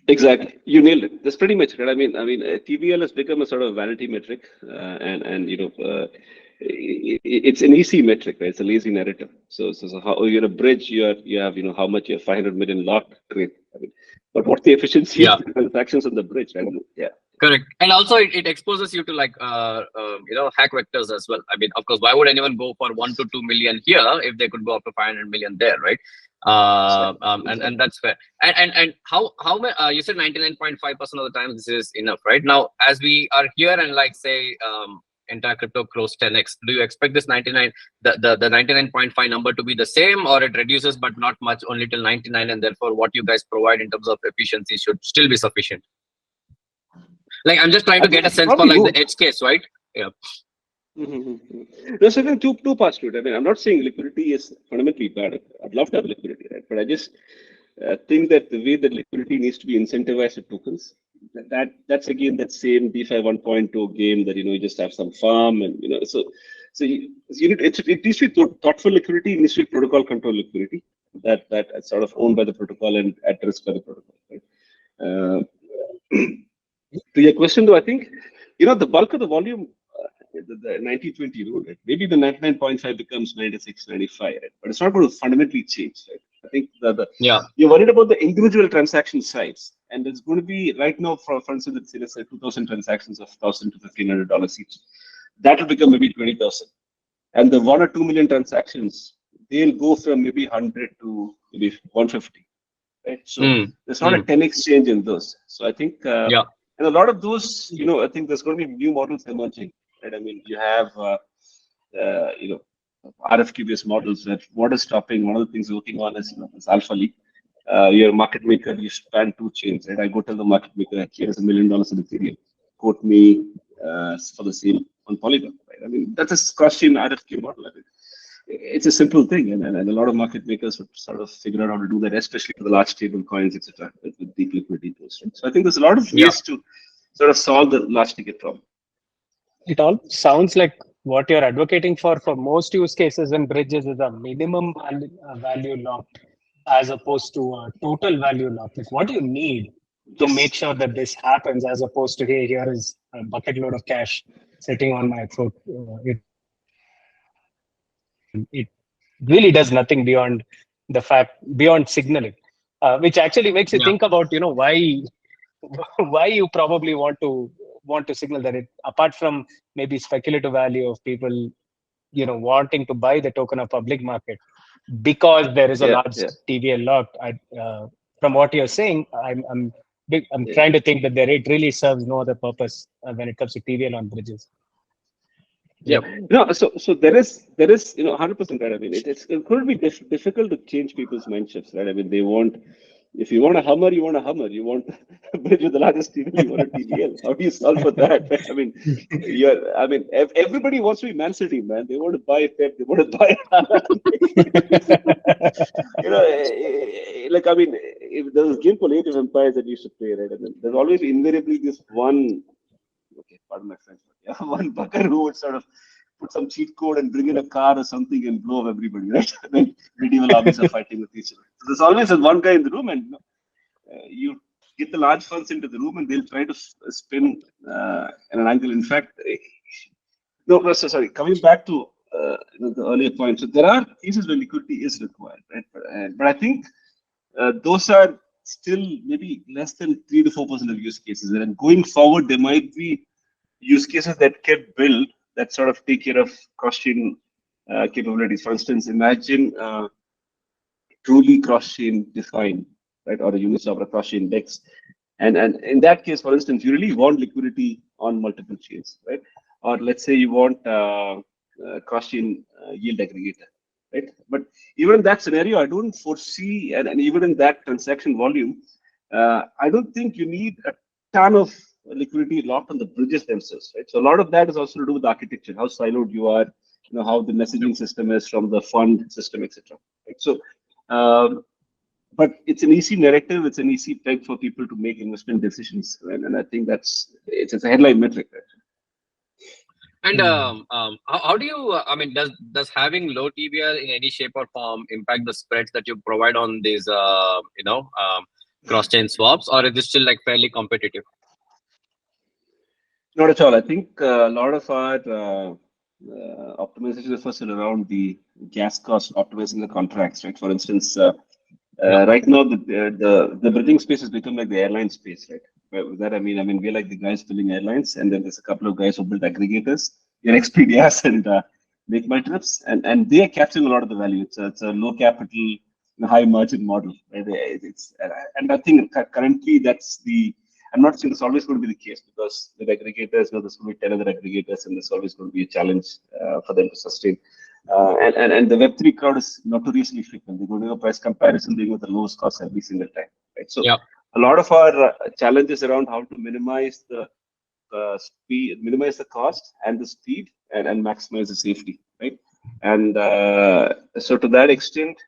Exactly, you nailed it. That's pretty much right. I mean, TVL has become a sort of vanity metric, it's an easy metric, right? It's a lazy narrative. So how you're a bridge, you have how much you have 500 million locked trade. I mean, but what's the efficiency of the transactions on the bridge? Right? Yeah. Correct. And also it exposes you to like hack vectors as well. I mean, of course, why would anyone go for 1 to 2 million here if they could go up to 500 million there, right? And that's fair. And how you said 99.5% of the time this is enough, right? Now, as we are here and like say entire crypto grows 10x, do you expect this 99 the 99.5 number to be the same, or it reduces but not much, only till 99, and therefore what you guys provide in terms of efficiency should still be sufficient? Like, I'm just trying to get a sense for like the edge case, right? Yeah. No, so there are two parts to it. I mean, I'm not saying liquidity is fundamentally bad. I'd love to have liquidity, right? But I just think that the way that liquidity needs to be incentivized with tokens, that's again that same DeFi 1.2 game that you just have some farm and so you need it needs to be thoughtful liquidity, it needs to be protocol control liquidity that is sort of owned by the protocol and at risk by the protocol, right? To your question, though, I think the bulk of the volume, the 90-20 rule, right? Maybe the 99.5 becomes 96, 95, right? But it's not going to fundamentally change, right? I think you're worried about the individual transaction size, and it's going to be right now, for instance, let's say 2,000 transactions of $1,000 to $1,500 each. That will become maybe 20,000, and the 1 or 2 million transactions, they'll go from maybe 100 to maybe 150, right? So there's not a 10x change in those. So I think and a lot of those, I think there's going to be new models emerging, right? I mean, you have, RFQ-based models that what is stopping. One of the things we're working on is, this Alpha League. You're a market maker, you span 2 chains, right? I go tell the market maker, here's $1 million in Ethereum. Quote me for the same on Polygon, right? I mean, that's a cross-chain RFQ model. I mean, it's a simple thing, and a lot of market makers would sort of figure out how to do that, especially for the large stable coins, etc., with deep liquidity tools. Right? So I think there's a lot of ways to sort of solve the large ticket problem. It all sounds like what you're advocating for most use cases and bridges is a minimum value locked as opposed to a total value locked. Like, what do you need to make sure that this happens, as opposed to, hey, here is a bucket load of cash sitting on my throat? It really does nothing beyond signaling, which actually makes you think about why you probably want to signal that, it apart from maybe speculative value of people wanting to buy the token of public market because there is a large TVL locked. From what you're saying, I'm trying to think that it really serves no other purpose when it comes to TVL on bridges. Yeah, so there is 100% right. I mean, it's going to be difficult to change people's mind shifts, right? I mean, if you want a Hummer, you want a Hummer. You want a bridge with the largest TVL, you want a TVL. How do you solve for that? Right? I mean, everybody wants to be Man City, man. They want to buy Pep. They want to buy. Like, I mean, if there's a game called Age of Empires that you used to play, right? And then there's always invariably this one. Okay, pardon my French, but one bugger who would sort of put some cheat code and bring in a car or something and blow up everybody, right? Then medieval armies are fighting with each other. So there's always one guy in the room, and you get the large funds into the room, and they'll try to spin at an angle. In fact, sorry. Coming back to the earlier point, so there are cases where liquidity is required, right? But I think those are still maybe less than 3 to 4% of use cases. And going forward, there might be use cases that get built that sort of take care of cross-chain capabilities. For instance, imagine truly cross-chain DeFYN, right, or a Uniswap or a cross-chain DEX. And in that case, for instance, you really want liquidity on multiple chains, right? Or let's say you want cross-chain yield aggregator. Right? But even in that scenario, I don't foresee, and even in that transaction volume, I don't think you need a ton of liquidity locked on the bridges themselves. Right? So a lot of that is also to do with architecture, how siloed you are, how the messaging system is from the fund system, etc. Right? So but it's an easy narrative. It's an easy peg for people to make investment decisions, right? And I think it's a headline metric. Right? And how do you? I mean, does having low TVL in any shape or form impact the spreads that you provide on these, cross-chain swaps, or is it still like fairly competitive? Not at all. I think a lot of our optimization efforts are around the gas cost, optimizing the contracts, right? For instance, right now the bridging space has become like the airline space, right? With that I mean we're like the guys building airlines, and then there's a couple of guys who build aggregators, Expedias and Make My Trips, and they are capturing a lot of the value. It's a low capital, high margin model, right? And I think currently that's the. I'm not saying it's always going to be the case, because with aggregators, there's going to be 10 other aggregators, and there's always going to be a challenge for them to sustain. And the Web3 crowd is notoriously frequent. They're going to do a price comparison, they go with the lowest cost every single time, right? So a lot of our challenges around how to minimize the speed, minimize the cost and the speed, and maximize the safety, right? And so to that extent,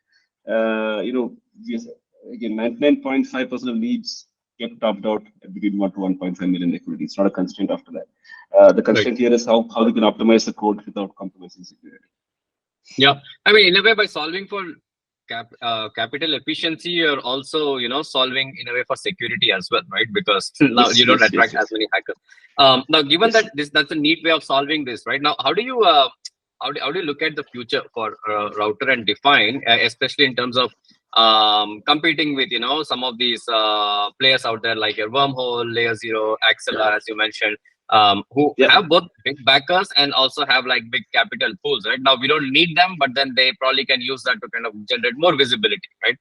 again, 99.5% of needs get topped out between 1 to 1.5 million liquidity. It's not a constraint after that. The constraint here is how we can optimize the code without compromising security. Yeah, I mean, in a way, by solving for capital efficiency, you're also, solving in a way for security as well, right? Because now you don't attract as many hackers. Now, given that that's a neat way of solving this, right? Now, how do you look at the future for Router and DFYN, especially in terms of competing with some of these players out there like your Wormhole, Layer Zero, Axela, as you mentioned, who have both big backers and also have like big capital pools, right? Now we don't need them, but then they probably can use that to kind of generate more visibility, right?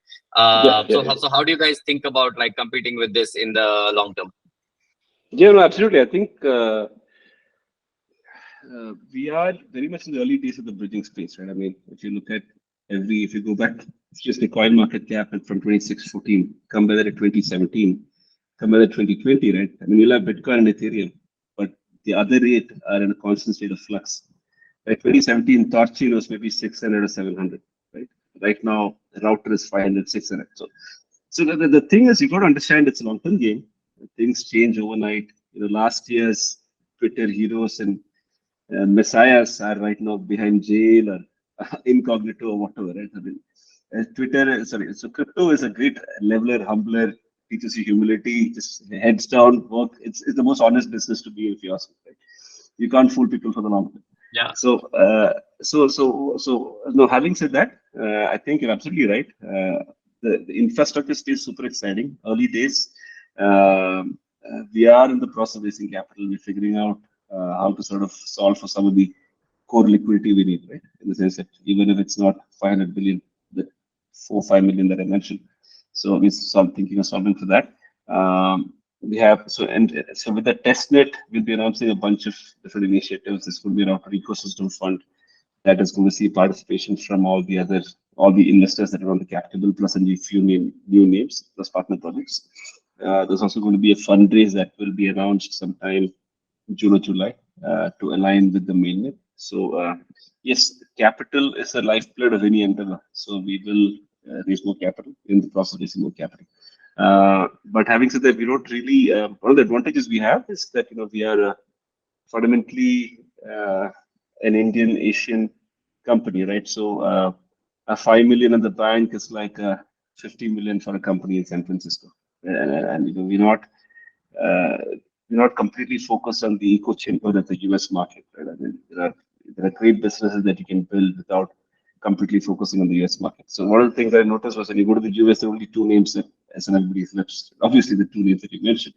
So how do you guys think about like competing with this in the long term? Yeah, no, absolutely. I think we are very much in the early days of the bridging space, right? I mean, if you look at if you go back, it's just the coin market cap from 2614, come by that at 2017, come by that 2020, right? I mean, you'll have Bitcoin and Ethereum, but the other 8 are in a constant state of flux. Right? 2017, Torchain was maybe 600 or 700, right? Right now, the Router is 500, 600. So the thing is, you got to understand it's a long-term game. Things change overnight. Last year's Twitter heroes and messiahs are right now behind jail or incognito or whatever, right? I mean, so crypto is a great leveler, humbler, teaches you humility, just heads down, work. It's the most honest business to be, if you ask me, right? You can't fool people for the long term. Yeah. So no, having said that, I think you're absolutely right. The infrastructure space is super exciting. Early days. We are in the process of raising capital. We're figuring out how to sort of solve for some of the core liquidity we need, right? In the sense that even if it's not 500 billion, the 4-5 million that I mentioned. So we're thinking of solving for that. We have so with the testnet, we'll be announcing a bunch of different initiatives. This will be an Router ecosystem fund that is going to see participation from all the investors that are on the capital, plus a few new names, plus partner projects. There's also going to be a fundraise that will be announced sometime June or July to align with the mainnet. So yes, capital is a lifeblood of any endeavor. So we will raise more capital, in the process of raising more capital. But having said that, we don't really. One of the advantages we have is that we are fundamentally an Indian Asian company, right? So a 5 million in the bank is like a 50 million for a company in San Francisco, and we're not completely focused on the echo chamber at the US market, right? I mean, there are great businesses that you can build without completely focusing on the US market. So one of the things I noticed was when you go to the US, there are only 2 names that everybody flips. Obviously, the 2 names that you mentioned.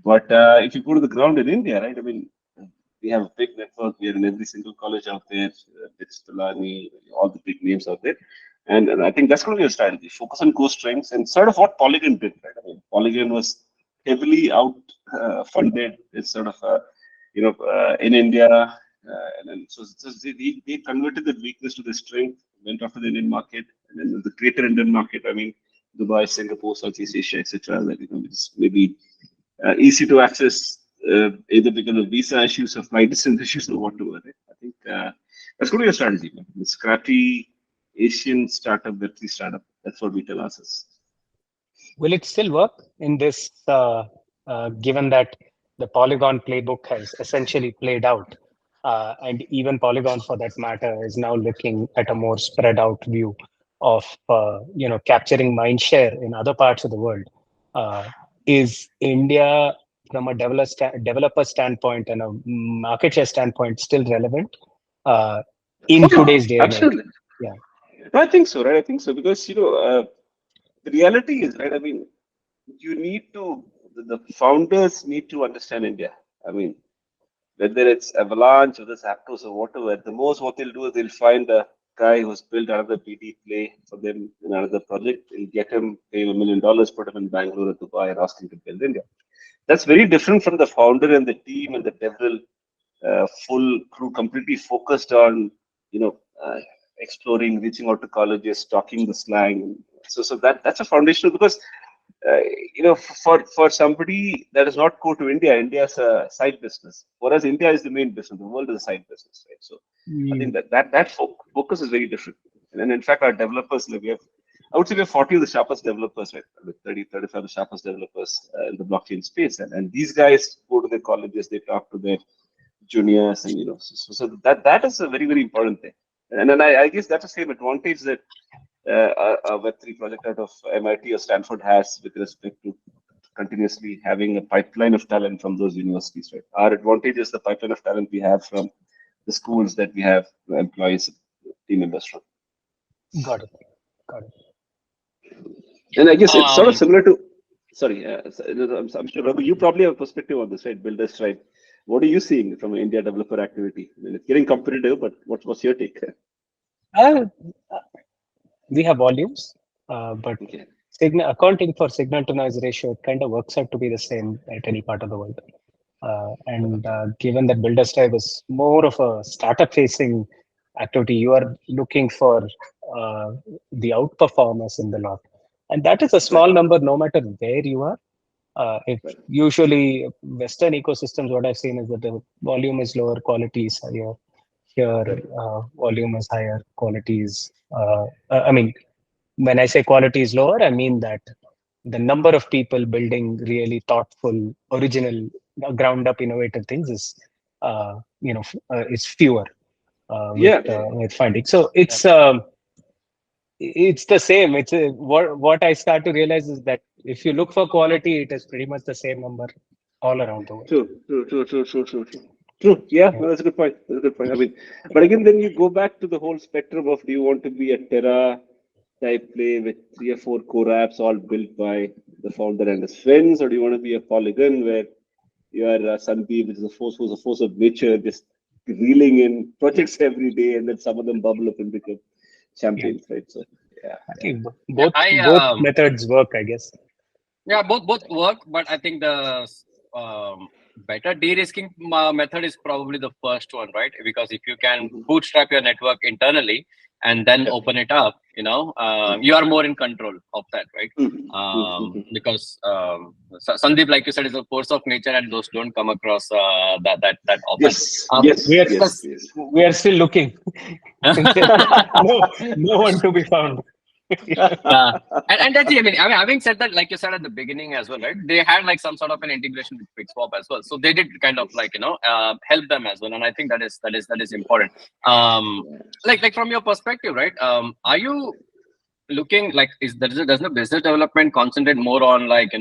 But if you go to the ground in India, right? I mean, we have a big network. We are in every single college out there. It's Pilani, all the big names out there. And I think that's going to be a strategy. Focus on core strengths and sort of what Polygon did, right? I mean, Polygon was heavily funded. It's sort of, in India. And then so they converted the weakness to the strength, went after the Indian market, and then the greater Indian market. I mean, Dubai, Singapore, Southeast Asia, etc. That it's maybe easy to access, either because of visa issues or flight distance issues or whatever. Right? I think that's going to be a strategy. Man. The scrappy Asian startup, Web3 startup. That's what we tell ourselves. Will it still work in this, given that the Polygon playbook has essentially played out, and even Polygon, for that matter, is now looking at a more spread out view of capturing mind share in other parts of the world? Is India, from a developer standpoint and a market share standpoint, still relevant in today's day? Absolutely. Yeah. No, I think so, right? I think so because the reality is, right? I mean, you need to, the founders need to understand India. I mean, whether it's Avalanche or this Aptos or whatever, the most what they'll do is they'll find a guy who's built another BD play for them in another project. They'll get him, pay him $1 million, put him in Bangalore or Dubai and ask him to build India. That's very different from the founder and the team and the devil full crew completely focused on, exploring, reaching out to colleges, talking the slang. So that's a foundational because for somebody that is not core to India, India is a side business. For us, India is the main business. The world is a side business, right? So I think that focus is very different. And in fact, our developers, I would say we have 40 of the sharpest developers, right? With 30, 35 of the sharpest developers in the blockchain space. And these guys go to their colleges, they talk to their juniors, and so that is a very, very important thing. And then I guess that's the same advantage that a Web3 project out of MIT or Stanford has with respect to continuously having a pipeline of talent from those universities, right? Our advantage is the pipeline of talent we have from the schools that we have employees, team members from. Got it. And I guess it's sort of similar to, sorry, I'm sure, Raghu, you probably have a perspective on this, right? Builders, right? What are you seeing from an India developer activity? I mean, it's getting competitive, but what's your take? We have volumes, but accounting for signal to noise ratio, it kind of works out to be the same at any part of the world. And given that Builders Tribe is more of a startup facing activity, you are looking for the outperformers in the lot. And that is a small number no matter where you are. If usually Western ecosystems, what I've seen is that the volume is lower, quality is higher. Here, volume is higher, quality is. I mean, when I say quality is lower, I mean that the number of people building really thoughtful, original, ground up, innovative things is, is fewer. With funding. So it's the same. It's what I start to realize is that if you look for quality, it is pretty much the same number all around the world. True. Yeah, no, that's a good point. I mean, but again, then you go back to the whole spectrum of do you want to be a Terra type play with 3 or 4 core apps all built by the founder and his friends, or do you want to be a Polygon where you are Sandeep, which is who's a force of nature, just reeling in projects every day, and then some of them bubble up and become champions, right? So I think both methods work, I guess. Yeah, both work, but I think the better de-risking method is probably the first one, right? Because if you can bootstrap your network internally and then open it up, you are more in control of that, right? Because Sandeep, like you said, is a force of nature, and those don't come across that often. Yes. We are still looking. no one to be found. And that's it. I mean, having said that, like you said at the beginning as well, right? They had like some sort of an integration with QuickSwap as well, so they did kind of like help them as well, and I think that is important. Like from your perspective, right? Are you looking like does the business development concentrate more on like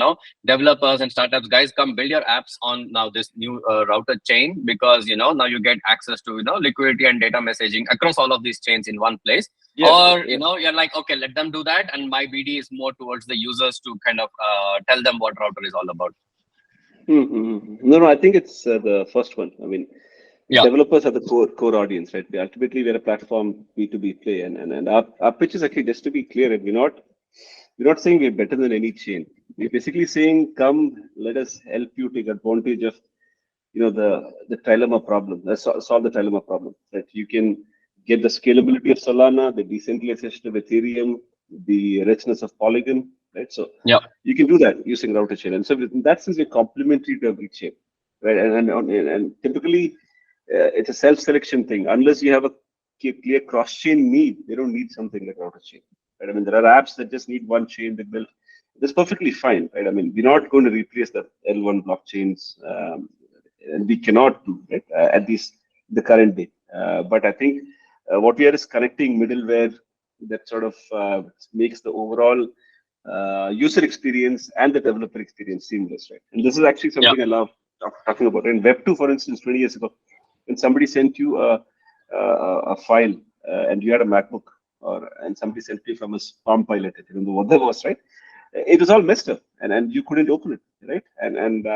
developers and startups? Guys, come build your apps on now this new router chain, because now you get access to liquidity and data messaging across all of these chains in one place. Or you're like, okay, let them do that, and my BD is more towards the users to kind of tell them what router is all about. No, I think it's the first one. I mean, developers are the core audience, right? Ultimately, we're a platform B2B play, and our pitch is actually, just to be clear, and we're not saying we're better than any chain. We're basically saying, come, let us help you take advantage of the trilemma problem. Let's solve the trilemma problem. That you can get the scalability of Solana, the decentralization of Ethereum, the richness of Polygon, right? So you can do that using router chain, and so in that sense, we're complementary to every chain, right? And typically, it's a self-selection thing. Unless you have a clear cross-chain need, they don't need something like router chain, right? I mean, there are apps that just need one chain. They build that's perfectly fine, right? I mean, we're not going to replace the L1 blockchains, and we cannot do it at least the current day. But I think what we are is connecting middleware that sort of makes the overall user experience and the developer experience seamless, right? And this is actually something I love talking about. In Web2, for instance, 20 years ago, when somebody sent you a file and you had a MacBook, and somebody sent you from a Palm Pilot, I don't remember what that was, right? It was all messed up, and you couldn't open it, right? And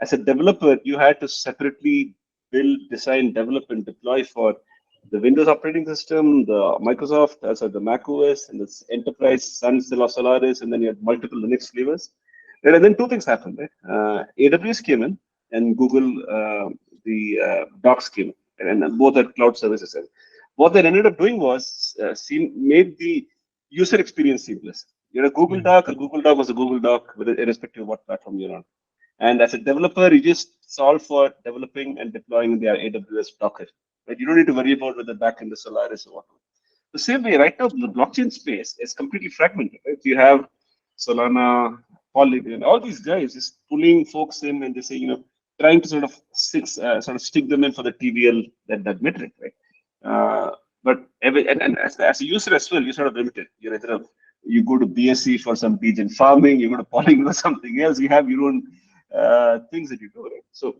as a developer, you had to separately build, design, develop, and deploy for the Windows operating system, the Microsoft, the Mac OS, and the enterprise Sun, Solaris, and then you had multiple Linux flavors. Right? And then two things happened, right? AWS came in, and Google, the Docs came in, and both are cloud services. And what they ended up doing was made the user experience seamless. You know, Google Doc, a Google Doc was a Google Doc, irrespective of what platform you're on. And as a developer, you just solve for developing and deploying their AWS Docker. Right? You don't need to worry about whether backend is Solaris or whatever. The same way, right now, the blockchain space is completely fragmented. Right? You have Solana, Polygon, all these guys just pulling folks in, and they say, trying to sort of stick them in for the TVL, that metric, right? But as a user as well, you're sort of limited. You go to BSC for some degen farming, you go to Polygon or something else. You have your own things that you do, right? So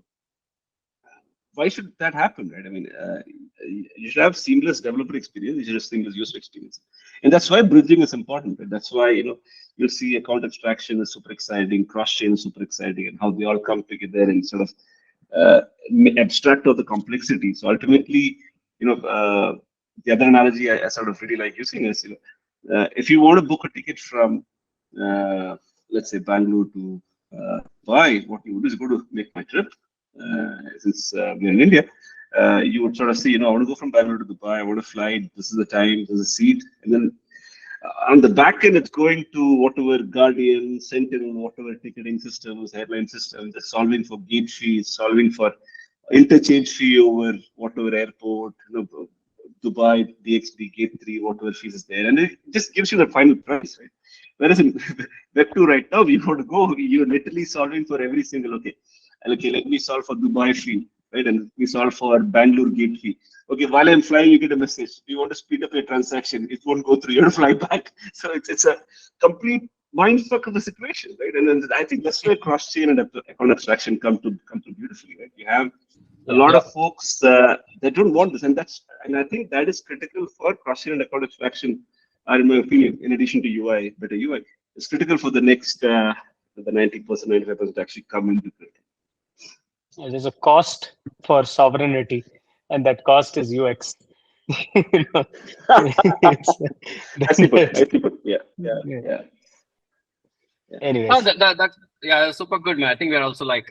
why should that happen, right? I mean, you should have seamless developer experience. You should have seamless user experience, and that's why bridging is important. Right? That's why you'll see account abstraction is super exciting, cross-chain is super exciting, and how they all come together and sort of abstract of the complexity. So ultimately, the other analogy I sort of really like using is, if you want to book a ticket from, let's say, Bangalore to Dubai, what you would do is go to Make My Trip. Since we're in India, you would sort of say, I want to go from Bangalore to Dubai. I want to fly. This is the time. This is the seat. And then on the back end, it's going to whatever Guardian, Sentinel, whatever ticketing systems, airline systems, it's solving for gate fees, solving for interchange fee over whatever airport, Dubai, DXB, Gate 3, whatever fees is there. And it just gives you the final price, right? Whereas in Web2 right now, you want to go, you're literally solving for every single, okay, let me solve for Dubai fee, right? And we solve for Bangalore gate fee. Okay, while I'm flying, you get a message. You want to speed up your transaction. It won't go through. You have to fly back. So it's a complete mindfuck of the situation, right? And then I think that's where cross-chain and account abstraction come to beautifully, right? You have a lot of folks that don't want this, and I think that is critical for cross-chain and account abstraction, in my opinion. In addition to UI, better UI, it's critical for the next the 90%, 95% actually come into it. There's a cost for sovereignty, and that cost is UX. I see put. Yeah. Anyways. Oh, that's super good, man. I think we're also like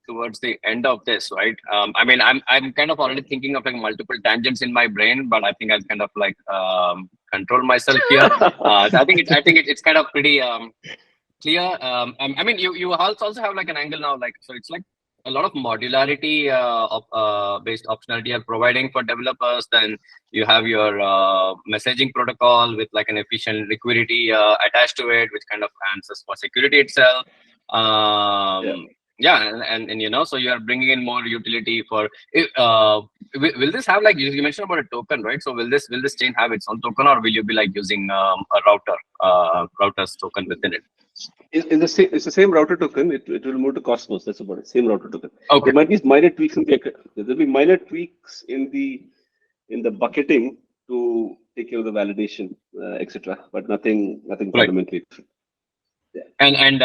towards the end of this, right? I mean, I'm kind of already thinking of like multiple tangents in my brain, but I think I'll kind of like control myself here. I think it's kind of pretty clear. I mean, you also have like an angle now, like, so it's like a lot of modularity based optionality you're providing for developers. Then you have your messaging protocol with like an efficient liquidity attached to it, which kind of answers for security itself. And so you are bringing in more utility for will this have, like you mentioned about a token, right? So will this chain have its own token, or will you be like using a router's token within it? It's the same router token. It will move to Cosmos. That's about it. Same router token. Okay. There might be minor tweaks there'll be minor tweaks in the bucketing to take care of the validation, etc. But nothing fundamentally. Yeah. And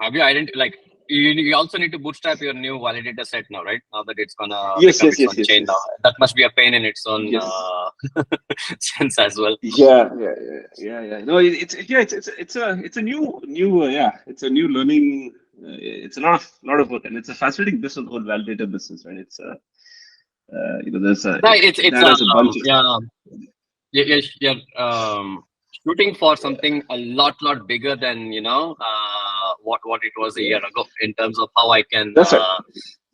have you identified, like, you also need to bootstrap your new validator set now, right? Now that it's gonna yes. chain now. That must be a pain in its own sense as well. Yeah. No, it's a new it's a new learning. It's a lot of work, and it's a fascinating business, the whole validator business, right? It's there's a bunch of you're shooting for something a lot bigger than what it was a year ago in terms of how I can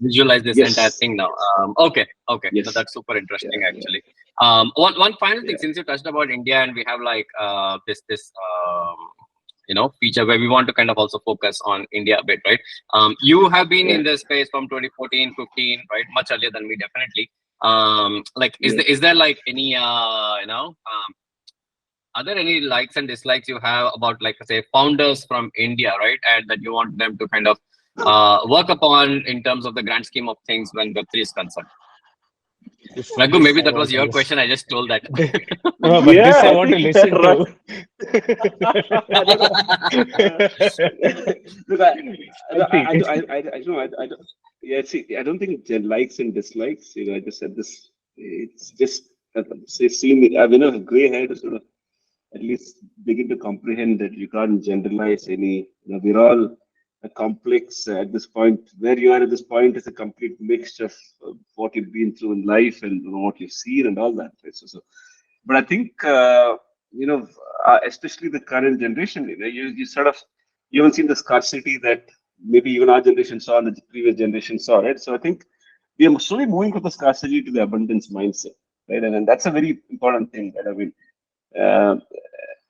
visualize this entire thing now. Okay. Yes. So that's super interesting, actually. One final thing, since you touched about India, and we have like this feature where we want to kind of also focus on India a bit, right? You have been in this space from 2014, 15, right? Much earlier than me, definitely. Is there like any are there any likes and dislikes you have about, like, say, founders from India, right? And that you want them to kind of work upon in terms of the grand scheme of things when Web3 is concerned? Raghu, maybe that was your question. I just told that. No, but this I want to listen to. I don't think likes and dislikes. I just said this. It's just seeing. I've a gray hair to sort of at least begin to comprehend that you can't generalize any. We're all a complex at this point. Where you are at this point is a complete mixture of what you've been through in life and what you've seen and all that. Right? But I think especially the current generation, you haven't seen the scarcity that maybe even our generation saw and the previous generation saw, right? So I think we are slowly moving from the scarcity to the abundance mindset, right? And that's a very important thing. Right? I mean,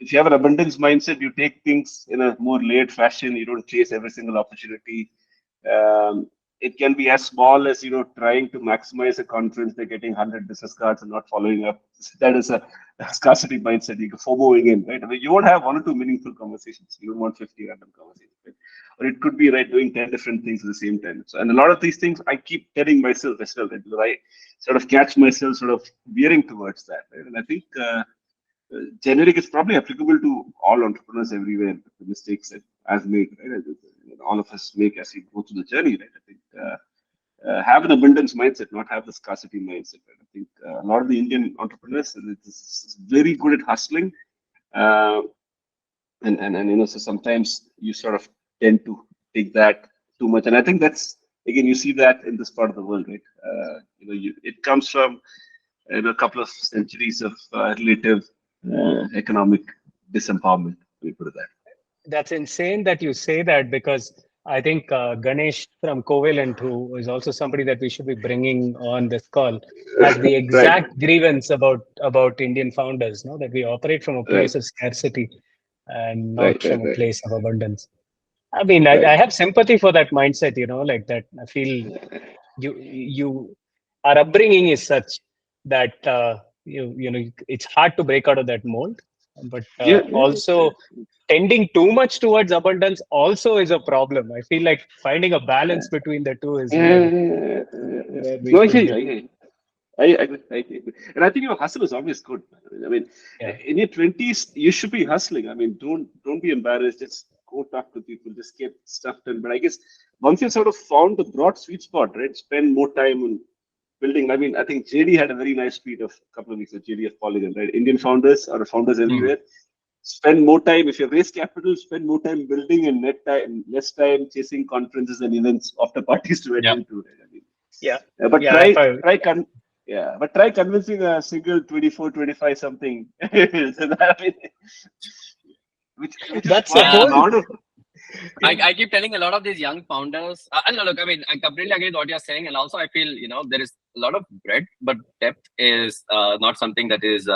if you have an abundance mindset, you take things in a more layered fashion. You don't chase every single opportunity. It can be as small as trying to maximize a conference by getting 100 business cards and not following up. That is a scarcity mindset. You can FOMOing in, right? I mean, you won't have 1 or 2 meaningful conversations. You don't want 50 random conversations, right? Or it could be doing 10 different things at the same time. So, and a lot of these things I keep telling myself as well, right? Because I sort of catch myself sort of veering towards that, right? And I think generic is probably applicable to all entrepreneurs everywhere. The mistakes that I've made, right? All of us make as we go through the journey, right? I think have an abundance mindset, not have the scarcity mindset. Right? I think a lot of the Indian entrepreneurs is very good at hustling, and so sometimes you sort of tend to take that too much, and I think that's, again, you see that in this part of the world, right? It comes from a couple of centuries of relative economic disempowerment. We put it that. That's insane that you say that, because I think Ganesh from Covalent, who is also somebody that we should be bringing on this call, has the exact grievance about Indian founders, that we operate from a place of scarcity and not from a place of abundance. I mean, I have sympathy for that mindset, like that. I feel our upbringing is such that it's hard to break out of that mold. But also tending too much towards abundance also is a problem. I feel like finding a balance between the two is I agree. And I think hustle is always good. I mean, in your 20s, you should be hustling. I mean, don't be embarrassed. Just go talk to people. Just get stuff done. But I guess once you've sort of found the broad sweet spot, right? Spend more time on building. I mean, I think JD had a very nice tweet a couple of weeks ago, JD of Polygon, right? Indian founders or founders everywhere. Spend more time, if you raise capital, spend more time building and less time chasing conferences and events, after parties to attend to. Right? I mean, but try convincing a single 24, 25 something. That's the whole. I keep telling a lot of these young founders, and look, I mean, I completely agree with what you're saying, and also I feel there is a lot of breadth, but depth is not something that is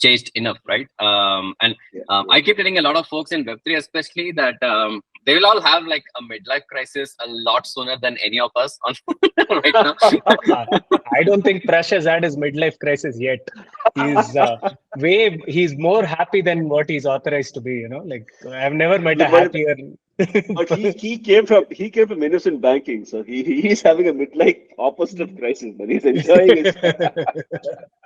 chased enough, right? I keep telling a lot of folks in Web3 especially that they will all have like a midlife crisis a lot sooner than any of us right now. I don't think Prash has had his midlife crisis yet. He's more happy than what he's authorized to be. Like, I've never met a happier. But he came from innocent banking, so he's having a midlife opposite of crisis, but he's enjoying it.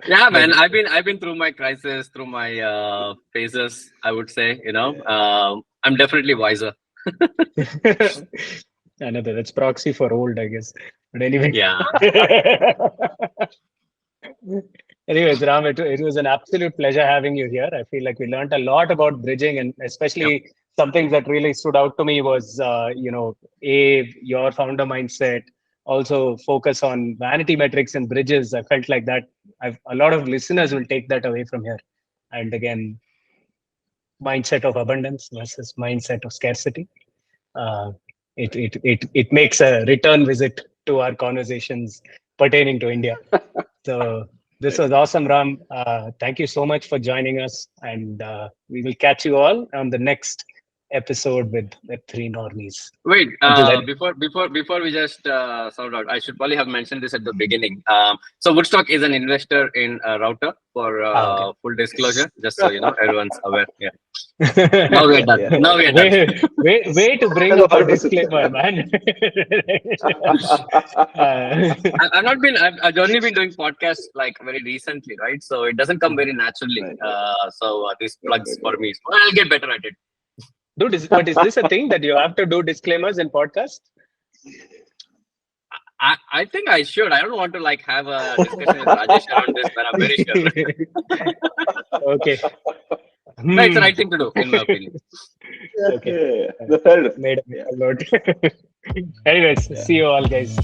Yeah, man, I've been through my crisis, through my phases. I would say, I'm definitely wiser. Another that's proxy for old, I guess. But anyway. Yeah. Anyways, Ram, it was an absolute pleasure having you here. I feel like we learned a lot about bridging, and especially something that really stood out to me was, your founder mindset, also focus on vanity metrics and bridges. I felt like that a lot of listeners will take that away from here. And again, mindset of abundance versus mindset of scarcity. It makes a return visit to our conversations pertaining to India. So This was awesome, Ram. Thank you so much for joining us, and we will catch you all on the next episode with Web3 Normies. Wait, before we just sound out, I should probably have mentioned this at the beginning. So Woodstock is an investor in Router for full disclosure, just so you know, everyone's aware. Yeah. Now we're done. Yeah. Now we're done. Way to bring up a disclaimer, man. I've only been doing podcasts like very recently, right? So it doesn't come very naturally. So these plugs for me. So I'll get better at it. Dude, but is this a thing that you have to do disclaimers in podcast? I think I should. I don't want to like have a discussion with Rajesh around this, but I'm very sure. Okay. No, it's the right thing to do, in my opinion. Okay. Made a note. Anyways, see you all, guys.